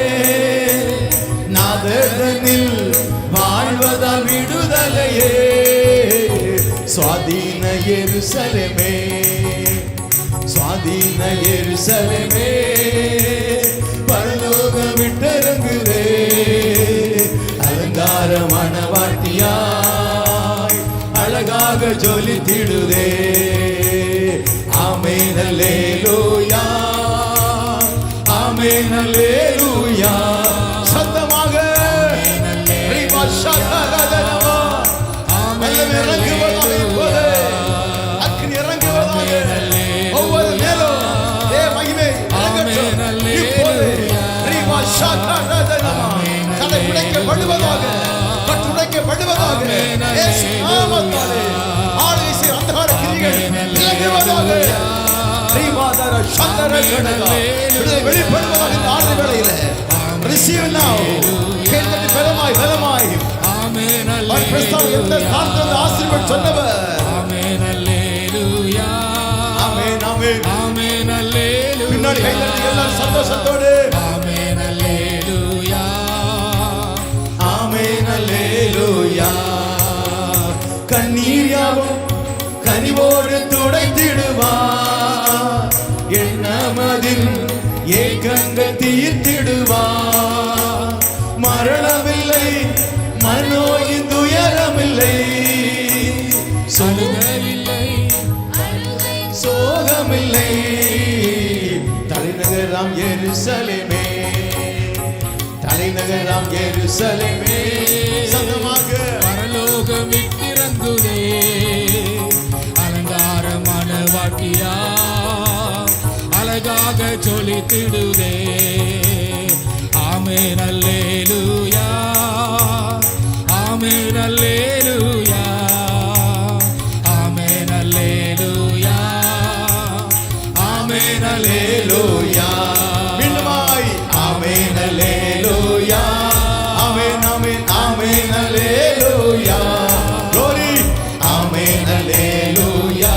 நாதனில் வாழ்வதால் விடுதலையே சுவாதீன எருசலேமே சுவாதீன எருசலேமே பரலோக விட்டரங்குதே அலங்கார மணவாட்டியாய் அழகாக ஜொலித்திடுதே ஆமென் அல்லேலூயா ஆமென் அல்லேலூயா ஷகரதனமா வல்லமை இறங்குவதாக இப்போது அக்கினி இறங்குவதாக ஒவ்வொரு மேலும் மகிமை இறங்கட்டும் இப்போது ரீமா ஷகரதனமா தலை உடைக்கப்படுவதாக கட்டுடைக்கப்படுவதாக இயேசு நாமத்தாலே ஆளுகை செய்யும் அந்தகார கிரியைகள் விலகுவதாக ரீமாதர சந்தர கடகா வெளிப்படுவதாக இந்த ஆண்டு வேளையிலே receive now கேட்டது பலமாய் ஆமென் பரிசுத்த எந்த காந்தத ஆசீர்வாதம் சொன்னவர் ஆமென் அல்லேலூயா ஆமென் ஆமென் ஆமென் அல்லேலூயா பின்னாடி கைதட்டி எல்லாரும் சந்தோஷத்தோடு ஆமென் அல்லேலூயா ஆமென் அல்லேலூயா கண்ணீர் யாவும் கனிவோடு துடைத்திடுவார் எண்ணமதில் ஏக்கங்கள் தீர்த்திடுவார் மரணமில்லை மனோயின் துயரமில்லை சலுகையில்லை சோகமில்லை தலைநகராம் எருசலேமே தலைநகராம் எருசலேமே சத்தமாக பரலோகம் விட்டிறங்குதே அலங்காரமான வாக்கியா அழகாக சொலித்திடுதே ஆமென் அல்லேலூயா ஆமென் அல்லேலூயா ஆமென் அல்லேலூயா ஆமென் அல்லேலூயா மீண்டுமாய் ஆமென் அல்லேலூயா ஆமென் ஆமென் ஆமென் அல்லேலூயா glory ஆமென் அல்லேலூயா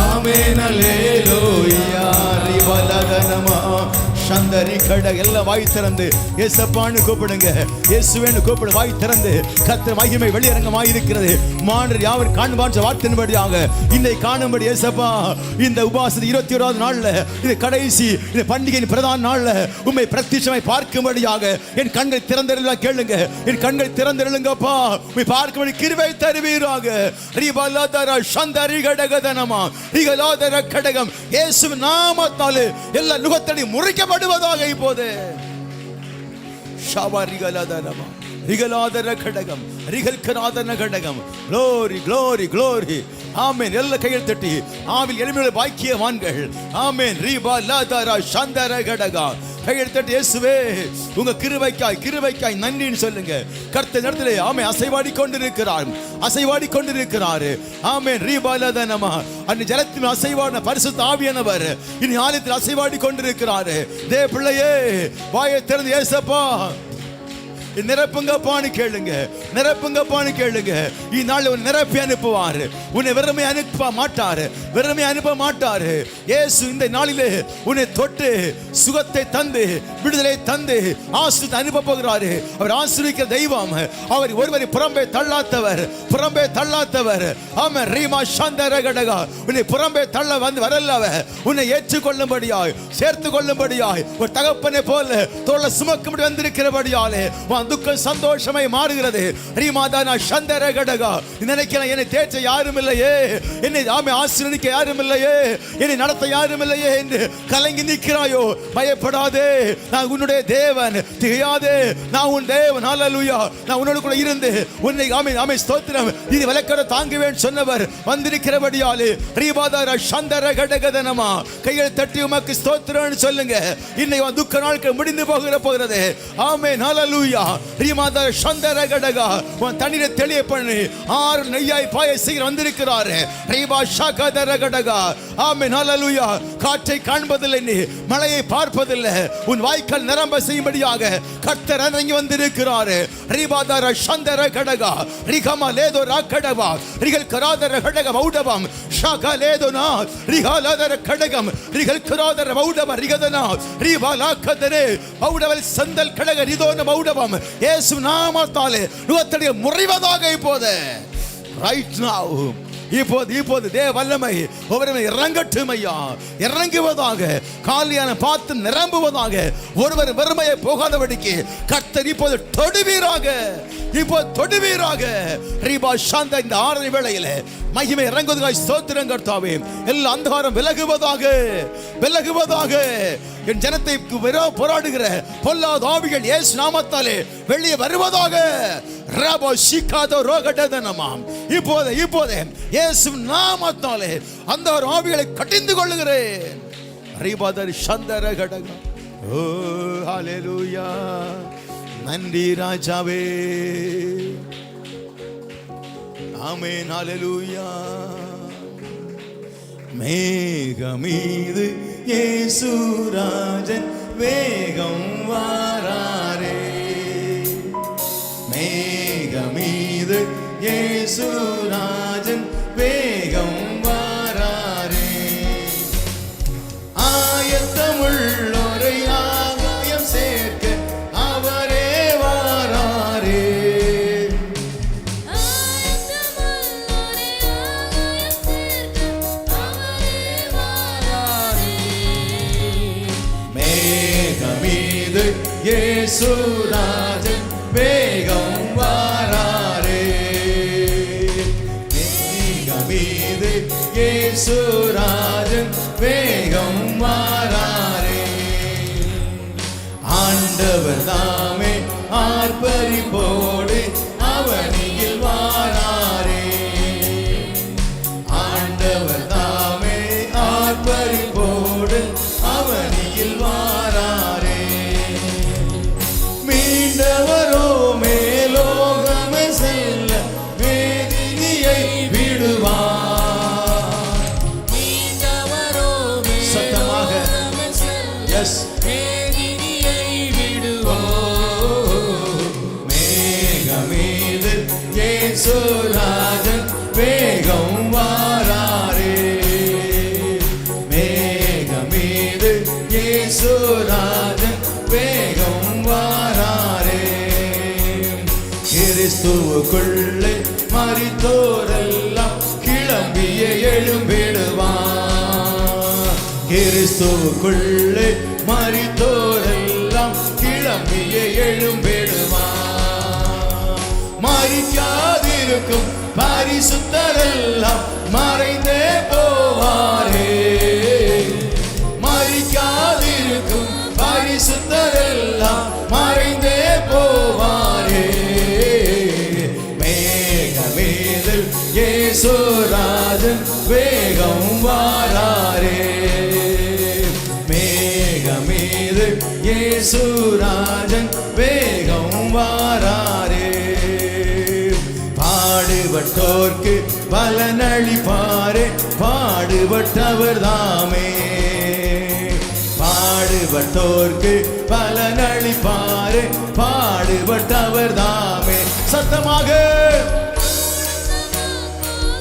ஆமென் அல்லேலூயா ரிவலதனமா சந்தரி கட எல்லாம் வாய் திறந்து ஏசப்பான்னு கூப்பிடுங்க இயேசுவேன்னு கூப்பிடு வாய் திறந்து கர்த்தர் மகிமை வெளியரங்கமாய் இருக்கிறது மாண்டர் யாவர் காண்பான்ற வார்த்தையின்படியாக இன்னை காணும்படி ஏசப்பா இந்த உபவாச 21வது நாள்ல இது கடைசி இந்த பண்டிகையின் பிரதான நாள்ல உம்மை பிரத்யட்சமாய் பார்க்கும்படியாக என் கண்கள் திறந்திருந்தா கேளுங்க என் கண்கள் திறந்திருங்கப்பா உம்மை பார்க்கும்படி கிருபை தருவீராக ரிபலதர சந்தரி கடகதனமா ரிகலதர கடகம் இயேசு நாமத்தாலே எல்லா நுகத்தடி முறிக்கப்படுவதாக இப்போது ஷாவரிகலதனமா ரிகலாதர கடகம் ரிகல்கராதன கடகம் glory glory glory ஆமென் எல்லா கையில் தட்டி ஆவில் எளிமையுள்ள பாக்கியவான்கள் ஆமென் ரிபலதர சந்தர கடகா கையில் தட்டி இயேசுவே உங்க கிருபைக்காய் நன்றின்னு சொல்லுங்க கர்த்தர் இடத்திலே ஆமென் அசைவாடி கொண்டிருக்கிறார் ஆமென் ரிபலதனமா அந்த ஜலத்தின் அசைவாடின பரிசுத்த ஆவியானவர் இனி ஆலயத்தில் அசைவாடி கொண்டிருக்கிறார் தேவ பிள்ளையே வாயை திறந்து இயேசப்பா நிரப்புங்கப்பான்னு கேளுங்க இந்நாள் உன் நிரப்பி அனுப்புவார் உன்னை வெறுமை அனுப்ப மாட்டாரு இயேசு இந்த நாளிலே உன்னை தொட்டு சுகத்தை தந்து விடுதலை தந்து ஆசீர்வாதத்தை அனுப்ப போகிறாரு அவர் ஆசீர்வதிக்கிற தெய்வம் அவர் ஒருவரை புறம்பே தள்ளாதவர் ஆமென் ரீமா சந்தர கடகா உன்னை புறம்பே தள்ள வந்து வரல்லவ உன்னை ஏற்றுக்கொள்ளும்படியாய் சேர்த்து கொள்ளும்படியாய் ஒரு தகப்பனை போல தோளை சுமக்கும்படி வந்திருக்கிறபடியாலே துக்கம் சந்தோஷமாய் மாறுகிறது ரீமாதானா சந்தர கடகா நினைக்கிறேன் என்னை தேற்ற யாரும் இல்லையே என்னை ஆசீர்வதிக்க யாரும் இல்லையே என்னை நடத்த யாரும் இல்லையே என்று கலங்கி நிற்கிறாயோ பயப்படாதே நான் உன்னுடைய தேவன் திகையாதே நான் உன் தேவன் ஹல்லேலூயா நான் உன்னோடு கூட இருந்து உன்னை ஆமென் ஸ்தோத்திரம் இது விலக்கட தாங்குவேன் சொன்னவர் வந்திருக்கிறபடியாலே ரீமாதானா சந்தர கடகதனமா கையை தட்டி உமக்கு ஸ்தோத்திரம்னு சொல்லுங்க இன்னைக்கு துக்க நாட்கள் முடிந்து போகிறது ஆமென் ஹல்லேலூயா ரீமாதா சந்தர கடகா உன் தண்ணீரை தெளிய பண்ணி ஆறு நெய்யாய் பாய செய்ய வந்திருக்கிறார் ரீபா ஷகதர கடகா ஆமென் ஹல்லேலூயா காற்றை காண்பதில்லை நீ மழையை பார்ப்பதில்லை உன் வாய்க்கால் நிரம்ப செய்யும்படியாக கர்த்தர் இறங்கி வந்திருக்கிறார் ரீபாதர சந்தர கடகா ரிகமா லேதோ ராகடவா ரிகல் கராதர கடக மௌடவம் ஷகலேதோனா ரிகாலதர கடகம் ரிகல் கராதர மௌடவ ரிகதனா ரிபாலாகதரே மௌடவல் சந்தல் கடக ரிதோன மௌடவம் இயேசு நாமத்தாலே நுகத்தடி முறிவதாக இப்போது ரைட் நவ இப்போது தேவ வல்லமை ஒவ்வொருவரை இறங்கட்டும் ஐயா இறங்குவதாக காலியான பார்த்து நிரம்புவதாக ஒருவர் வெறுமையை போகாதபடிக்கு கர்த்தர் இப்போது தொடுவீராக ரீபா சாந்த இந்த ஆராதனை வேளையில மகிமை இறங்குவதற்காய் ஸ்தோத்திரம் கர்த்தாவே. எல்லா அந்தகாரம் விலகுவதாக, விலகுவதாக. என் ஜனத்தை போராடுகிற பொல்லாத ஆவிகள் இயேசு நாமத்தாலே வெளியே வருவதாக. ரபோ ஷிகாதோ ரோகடதனமாம். இப்போதே இப்போதே இயேசு நாமத்தாலே அந்த ஆவிகளை கடிந்து கொள்ளுகிறேன். ரிபதர் சந்தர கடக. ஓ ஹalleluya. நன்றி ராஜாவே. ஆமென். ஹalleluya. மேகமீது இயேசு ராஜன் வேகம் வாராரே. மேகமீது இயேசு ராஜன் வேகம் வாராரே. ஆயத்தமுள்ளோரை ஆகாயம் சேர்க்க அவரே வாராரே. மேகமீது இயேசு ராஜன் வேகம் வாராரே. மேகமீது இயேசு ராஜன் வேகம் வாராரே. ஆண்டவர் தாமே ஆர்ப்பரிப்போடு அவனியில் வாராரே. ஆண்டவர் தாமே ஆர்ப்பரிப்போடு அவனியில் வாராரே. மீண்டவரோ மேலோகமே செல்ல வேதினியை விடுவார். மீண்டவரோ சத்தமாக. Yes. வேதினியை விடுவார். மேகமீது இயேசு ராஜன் வேகம் வாராரே. மேகமீது இயேசு ராஜன் வேகம் வாராரே. கிறிஸ்துவுக்குள்ளே மரித்தோரெல்லாம் கிளம்பிய எழும்பிடுவார். கிறிஸ்துவுக்குள்ளே மரித்தோரெல்லாம் கிளம்பிய எழும்பிடுவார். மரிக்காதிருக்கும் பரிசுத்தரெல்லாம் மறைந்தே போவாரே. மரிக்காதிருக்கும் பரிசுத்தரெல்லாம் மறைந்தே போவாரே. மேகமீது இயேசு ராஜன் வேகம் வாராரே. மேகமீது இயேசு ராஜன் வேகம் வாராரே. பாடுபட்டோர்க்கு பலனளிப்பாரே. பாடுபட்டவர் தாமே. பாடுபட்டோர்க்கு பலனளிப்பாரே. பாடுபட்டவர் தாமே. சத்தமாக.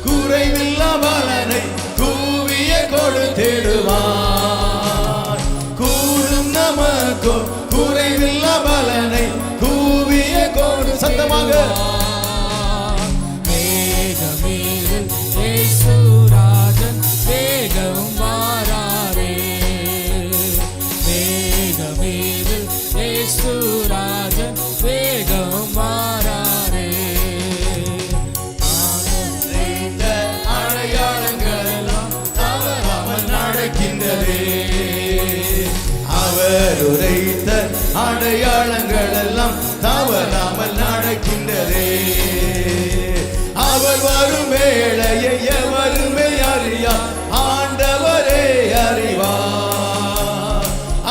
குறைவில்லா பலனை கூவிய கொடுத்திடுவார். கூடும் நமக்கோ குறைவில்லா பலனை கூவிய கொடு. சத்தமாக. மேகமீது இயேசு ராஜன் வேகம் வாராரே. மேகமீது இயேசு ராஜன் வேகம் வாராரே. இந்த அடையாளங்கள் எல்லாம் தவறாமல் நடக்கின்றதே. அவர் உரைத்த அடையாளங்கள் எல்லாம் தவறாமல் நடக்கின்றதே. அவர் வரும் வேளையை எவருமே அறியா. ஆண்டவரே அறிவார்.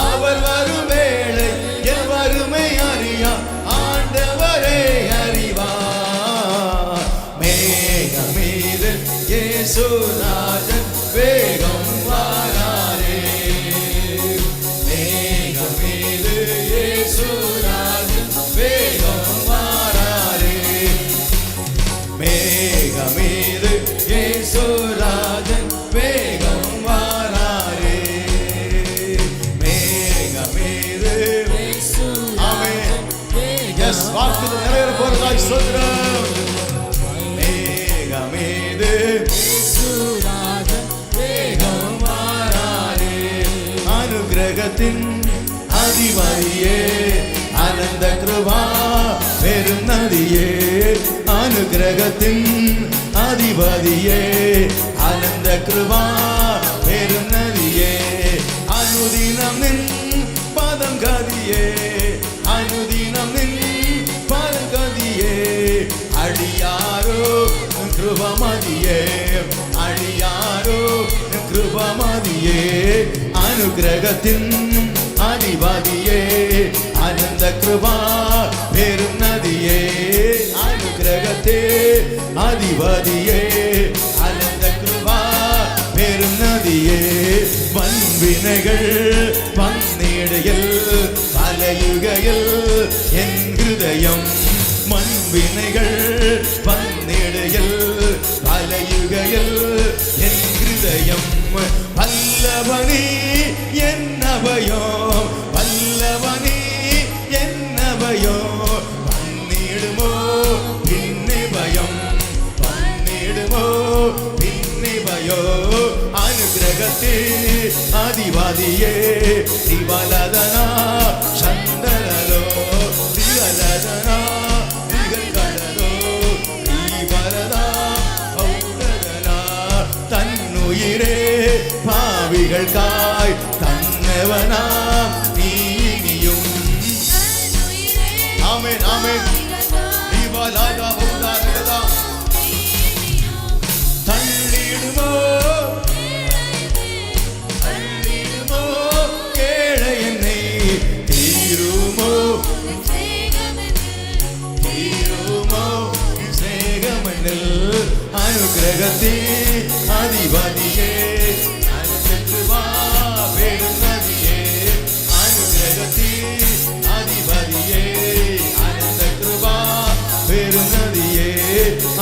அவர் வரும் வேளை எவருமே அறியா. ஆண்டவரே அறிவார். மேகமீது இயேசு ராஜன் வேகம் வாராரே. மேகமீது இயேசு ராஜன் வேகம் வாராரே. மேகமீது இயேசு ராஜன் வேகம் வாராரே. மேகமீது இயேசு ஆமென். வேகம் எஸ் வாக்கு நிறைவேற போறதாய் சொல்றோம். மேகமீது இயேசு ராஜன் வேகம் வாராரே. அனுக்கிரகத்தின் அதிபதியே ஆனந்த கிருபா பெரும் நதியே. அனுக்கிரகத்தின் அதிபதியே ஆனந்த கிருபா பெரும் நதியே அனுதினம் நின் பதம் கதியே அனுதினம் நின் பதம் கதியே அடியாரோ கிருபமதியே அடியாரோ கிருபமதியே அனுகிரகத்தின் அதிபதியே ஆனந்த கிருபா பெரும் நதியே அனுகிரகத்தே அதிபதியே ஆனந்த கிருபா பெரும் நதியே வன்வினைகள் வன்னிடையில் பலயுகையில் என் ஹிருதயம் மண்வினைகள் வன்னிடையில் பலயுகையில் என் ஹிருதயம் வல்லவனி என்னவையோ வல்லவனி என்னவையோ பண்ணிடுமோ பின்னி பயம் பண்ணிடுமோ பின்னி பயோ அனுகிரகத்தே அதிபதியே திவலதனா சந்தனலோ திவலதனா திகழ்கடலோ தீவரதா பௌடதனா தன்னுயிரே பாவிகள்காய் தன்னவனா நீயும் ஆமென் ஆமென் திவலதா பௌடதனா தள்ளிடுமோ தள்ளிடுமோ ஏழை என்னை தீருமோ தீருமோ சேகமண்ணில் அனுகிரகத்தே அதிபதியே அனுகிரகவா பெரும் நதியே அனுகிரகத்தே அதிபதியே ஆனந்த கிருபா பெரும் நதியே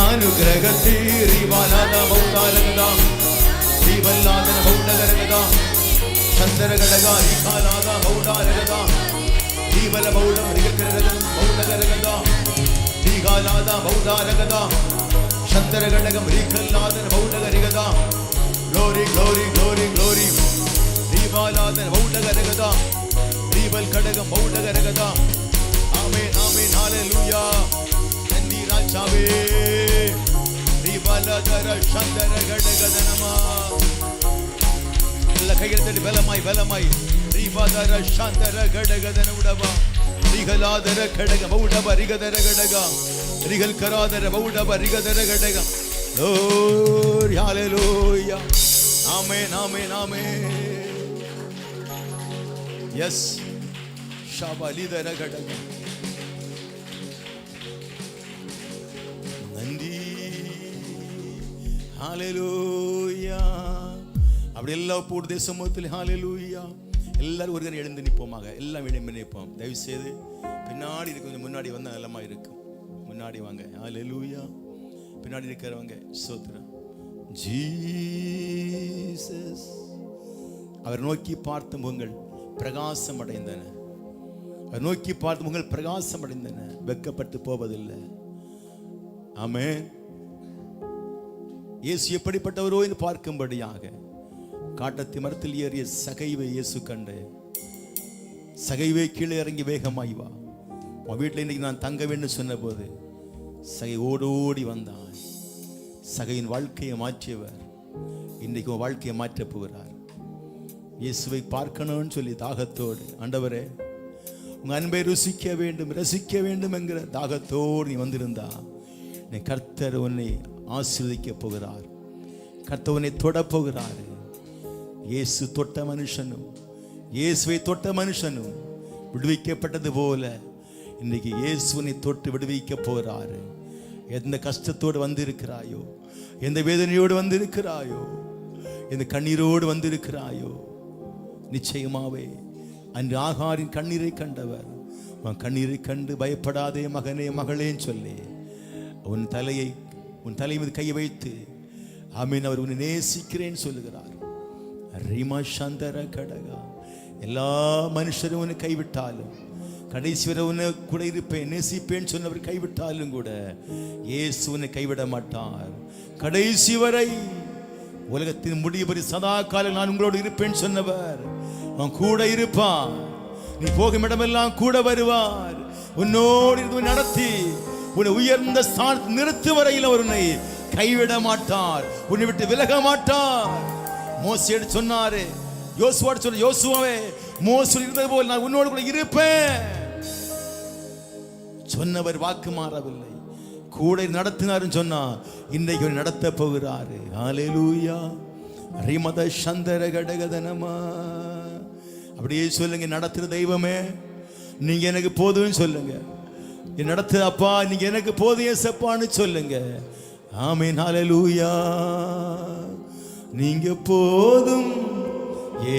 அனுகிரகத்தே ரிவாலாத பௌதாலகதா ரிவல்லாதன பௌடகரகதா சந்தரகடகா ரிகாலாத பௌடாலகதா ரிவல பௌடம் ரிகரகதம் பௌடகரகதா ரிகாலாத பௌடாலகதா சந்தரகடகம் ரிகல்லாதன பௌடகரகதா glory glory glory glory ரிவாலாதன பௌடகரகதா ரிவல் கடகம் பௌடகரகதா ஆமென் ஆமென் ஹalleluya நந்தி ராஜாவே ரிவாலாதர சந்தரகடகதனமா எல்லா கையெழுத்தடி பலமாய் பலமாய் ரிவாதர சந்தரகடகதன உடவா ரிகலாதர கடக பௌடப ரிகதர கடக ரிகல் கராதர பௌடப ரிகதர கடக glory hallelujah amen amen amen yes ஷாபலிதர கடக நந்தி ஹalleluya அப்படி எல்லா போடு தேசமத்தில் ஹalleluya எல்லாரும் ஒருவர் எழுந்து நிற்போமாக எல்லாம் எழுந்து நிற்போம் தயவு செய்து பின்னாடி இருக்க கொஞ்சம் முன்னாடி வந்தால் நல்லமா இருக்கும் முன்னாடி வாங்க ஹalleluya பின்னாடி இருக்கிறவங்க ஸ்தோத்திரம் ஜீசஸ் அவர் நோக்கி பார்த்த முகங்கள் பிரகாசம் அடைந்தன அவர் நோக்கி பார்த்த முகங்கள் பிரகாசம் அடைந்தன வெட்கப்பட்டு போவதில்லை ஆமென் இயேசு எப்படிப்பட்டவரோ என்று பார்க்கும்படியாக காட்டத்தி மரத்தில் ஏறிய சகைவை இயேசு கண்டு சகைவை கீழே இறங்கி வேகமாய் வா உன் வீட்டில் இன்னைக்கு நான் தங்க வேண்டும் சொன்ன போது சகை ஓடோடி வந்தான் சகையின் வாழ்க்கையை மாற்றியவர் இன்றைக்கு உன் வாழ்க்கையை மாற்றப் போகிறார் இயேசுவை பார்க்கணும்னு சொல்லி தாகத்தோடு ஆண்டவரே உங்க அன்பை ருசிக்க வேண்டும் ரசிக்க வேண்டும் என்கிற தாகத்தோடு நீ வந்திருந்தா நீ கர்த்தர் உன்னை ஆசீர்வதிக்க போகிறார் கர்த்தர் உன்னை தொட போகிறார் இயேசு தொட்ட மனுஷனும் இயேசுவை தொட்ட மனுஷனும் விடுவிக்கப்பட்டது போல இன்னைக்கு இயேசுவை தொட்டு விடுவிக்க போகிறாரு எந்த கஷ்டத்தோடு வந்திருக்கிறாயோ எந்த வேதனையோடு வந்திருக்கிறாயோ எந்த கண்ணீரோடு வந்திருக்கிறாயோ நிச்சயமாவே அன்று ஆகாரின் கண்ணீரை கண்டவர் உன் கண்ணீரை கண்டு பயப்படாதே மகனே மகளேன்னு சொல்லி உன் தலை மீது கையை வைத்து ஆமீன் அவர் உன்னை நேசிக்கிறேன்னு சொல்லுகிறார் ரீமா சந்தர கடகா எல்லா மனுஷரும் உன்னை கைவிட்டாலும் கடைசி வரை உன்னை கூட இருப்பேன் நேசிப்பேன் சொன்னவர் கைவிட்டாலும் கூட இயேசு உன்னை கைவிட மாட்டார் கடைசி வரை உலகத்தின் முடிவு சதா காலம் நான் உங்களோடு இருப்பேன் சொன்னவர் அவன் கூட இருப்பான் நீ போகும் இடமெல்லாம் கூட வருவார் உன்னோடு இருந்து நடத்தி உன்னை உயர்ந்த ஸ்தானத்தில் நிறுத்து வரையில் அவர் உன்னை கைவிட மாட்டார், உன்னை விட்டு விலக மாட்டார். மோசேடு சொன்னாரு, யோசுவாடு சொன்ன, யோசுவாவே மோசே இருந்தது போல் நான் உன்னோடு கூட இருப்பேன். சொன்னவர் வாக்கு மாறவில்லை, கூட நடத்தினாருன்னு சொன்னா இன்றைக்கு நடத்த போகிறாரு. ஹல்லேலூயா. ரிமத சந்தர கடகதனமா. அப்படியே சொல்லுங்க, நடத்துற தெய்வமே நீங்க எனக்கு போதும்னு சொல்லுங்க. நடத்து அப்பா நீங்க எனக்கு போதும் ஏசப்பான்னு சொல்லுங்க. ஆமென். ஹல்லேலூயா. நீங்க போதும்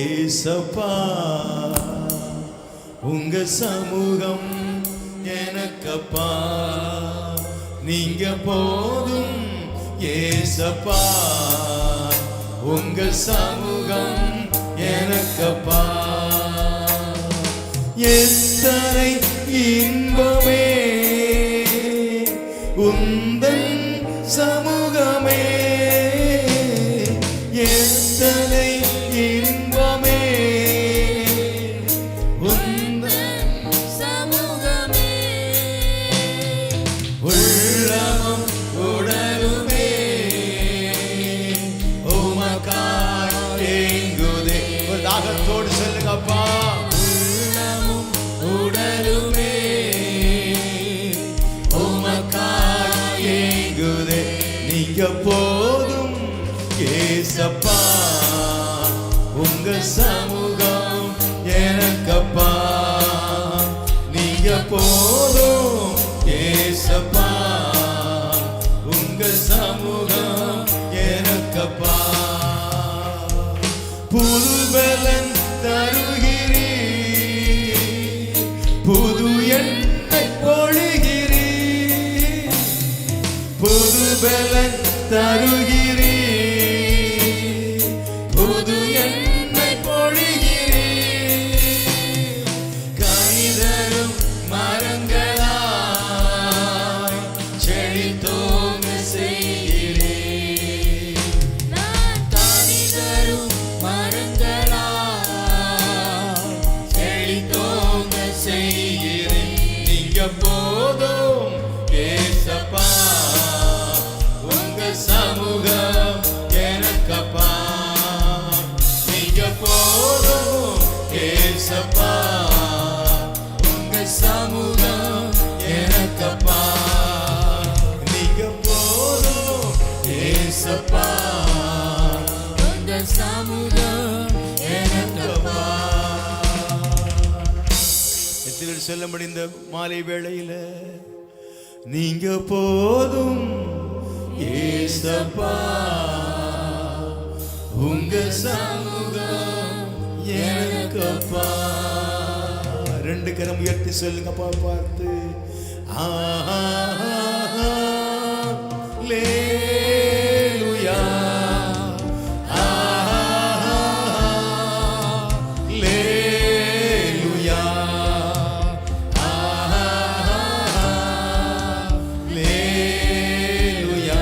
ஏசப்பா, உங்க சமூகம் எனக்கப்பா. நீங்க போதும் ஏசப்பா, உங்க சமூகம் எனக்கப்பா. எத்தனை இன்பமே உந்தன் சமூகமே, எத்தனை இன்பமே உந்தன் சமூகமே. உள்ளமும் உடலுமே உமக்காய் ஏங்குதே. ஒரு தாகத்தோடு சொல்லுங்க அப்பா. உள்ளமும் உடலுமே உமக்காய் ஏங்குதே. நீங்க போதும் ஏசப்பா, உங்க சமூகம் எனக்கப்பா. நீங்க போதும் ஏசப்பா, உங்க சமூகம் எனக்கப்பா. புது பலன் தருகிறீர், புது எண்ணெய் பொழிகிறீர். புது பலன் தருகிறீர், புது எண்ணெய் பொழிகிறீர். கனிதரும் மரங்களாய் செழித்தோங்க செய்கிறீர். நான் கனிதரும் மரங்களாய் செழித்தோங்க செய்கிறேன். நீங்க போதும் ஏசப்பா, உங்க சமூகம் எனக்கப்பா. நீங்க போதும் ஏசப்பா, உங்க சமூகம் எனக்கப்பா. நீங்க போதும் ஏசப்பா, உங்க சமூகம் எனக்கப்பா. எத்தனை பேர் சொல்ல முடிந்த மாலை வேளையில நீங்க போதும் ஏசப்பா, உங்க சமூகம் எனக்கப்பா. ரெண்டு கரம் உயர்த்தி சொல்லுங்கப்பா பார்த்து. ஹல்லேலூயா. ஹல்லேலூயா. ஹல்லேலூயா.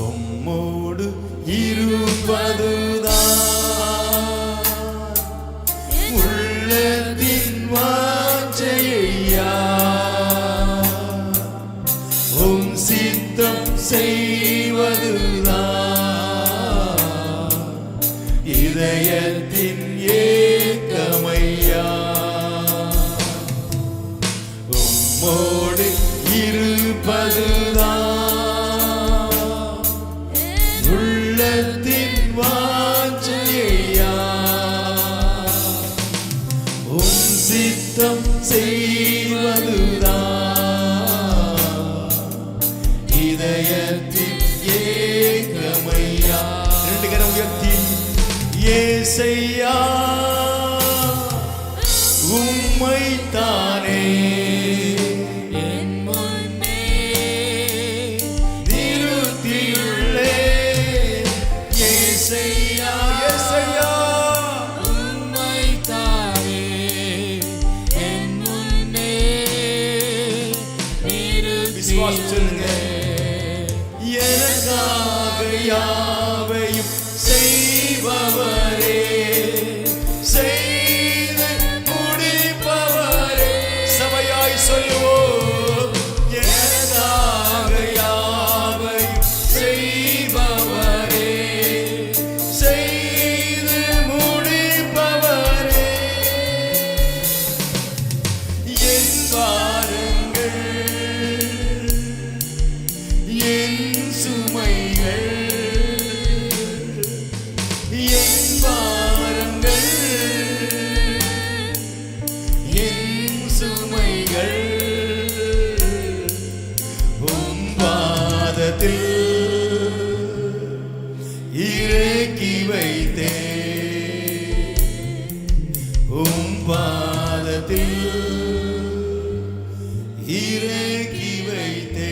உம்மோடு இருப்பதுதான் உள்ளத்தின் வாஞ்சையா. உம் சித்தம் செய்வதுதான் இதயத்தின் ஏக்கமையா. உம்மோடு இருப்பதுதான் உள்ளத்தின் வாஞ்சையா. உம் சித்தம் செய்வதுதான் இதயத்தின் ஏக்கமையா. ரெண்டு கரம் உயர்த்தி ஏசையா உம்மைத்தானே என் முன்னே நிறுத்தியுள்ள சொல்லுங்க. எனக்காக யாவையும் செய்பவரே, செய்து முடிப்பவரே. சபையாய் சொல்லுவோம். எனக்காக யாவையும் செய்பவரே, செய்து முடிப்பவரே. என் பாருங்கள், என் சுமைகள், என் பாரங்கள், என் சுமைகள் உம் பாதத்தில் இறக்கி வைத்தே, உம் பாதத்தில் இறக்கி வைத்தே.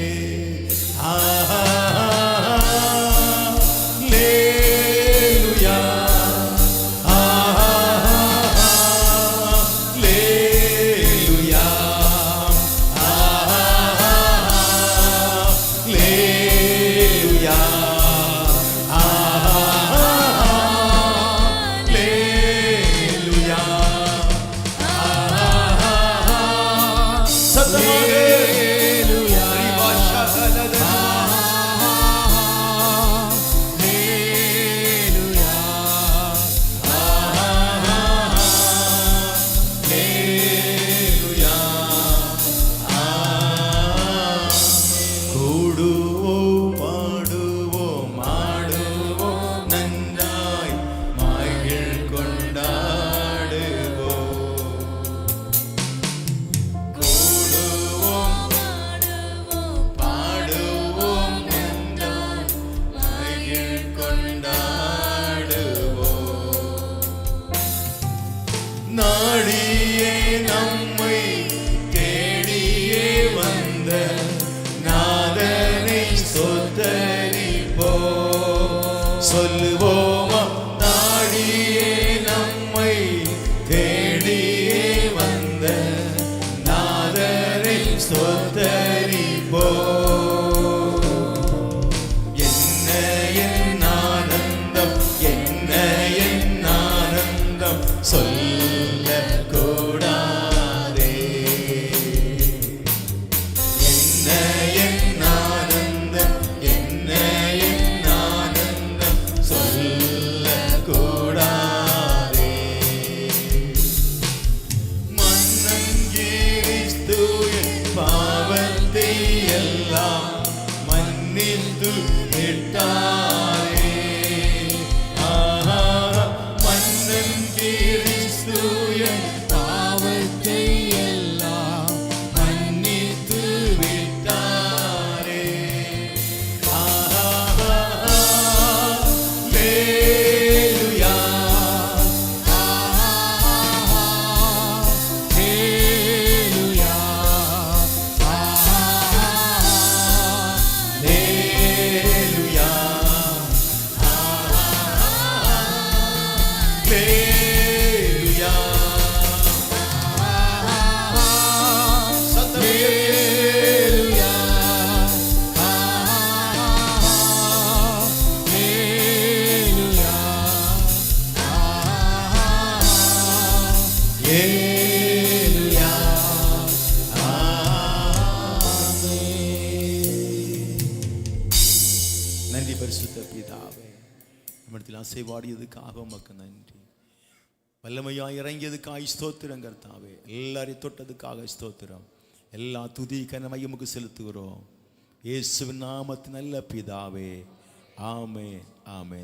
Hallelujah, Hallelujah, Hallelujah, Hallelujah. சத்தமாக கூடுவோம், பாடுவோம், ஆடுவோம், நன்றாய் மகிழ் கொண்டாடுவோம். கூடுவோம், பாடுவோம், நன்றாய் மகிழ் கொண்டாடுவோம். நாடியே நம்மை தேடியே வந்த நாதனை ஸ்தோத்தரிப்போ. சொல்லுவோமா? நாடியே நம்மை தேடியே வந்த நாதனை ஸ்தோத்தரிப்போ. என்ன என் ஆனந்தம், என்ன என் ஆனந்தம் சொல்லக்கூடாதே. என்ன என் ஆனந்தம், என்ன என் ஆனந்தம் சொல்லக்கூடாதே. மன்னன் கிறிஸ்து என் பாவத்தை எல்லாம் மன்னித்து விட்டாரே. மன்னன் கிறிஸ்து என் பாவத்தை எல்லாம் மன்னித்து விட்டாரே. Hallelujah, நன்றி பரிசுத்த பிதாவே, நம்மிடத்தில் அசைவாடியதுக்காக உமக்கு நன்றி. வல்லமையாய் இறங்கியதுக்காக ஸ்தோத்திரம் கர்த்தாவே. எல்லாரையும் தொட்டதுக்காக ஸ்தோத்திரம். எல்லா துதி கனமையும் உமக்கு செலுத்துகிறோம். இயேசுவின் நாமத்தின் நல்ல பிதாவே. ஆமென், ஆமென்.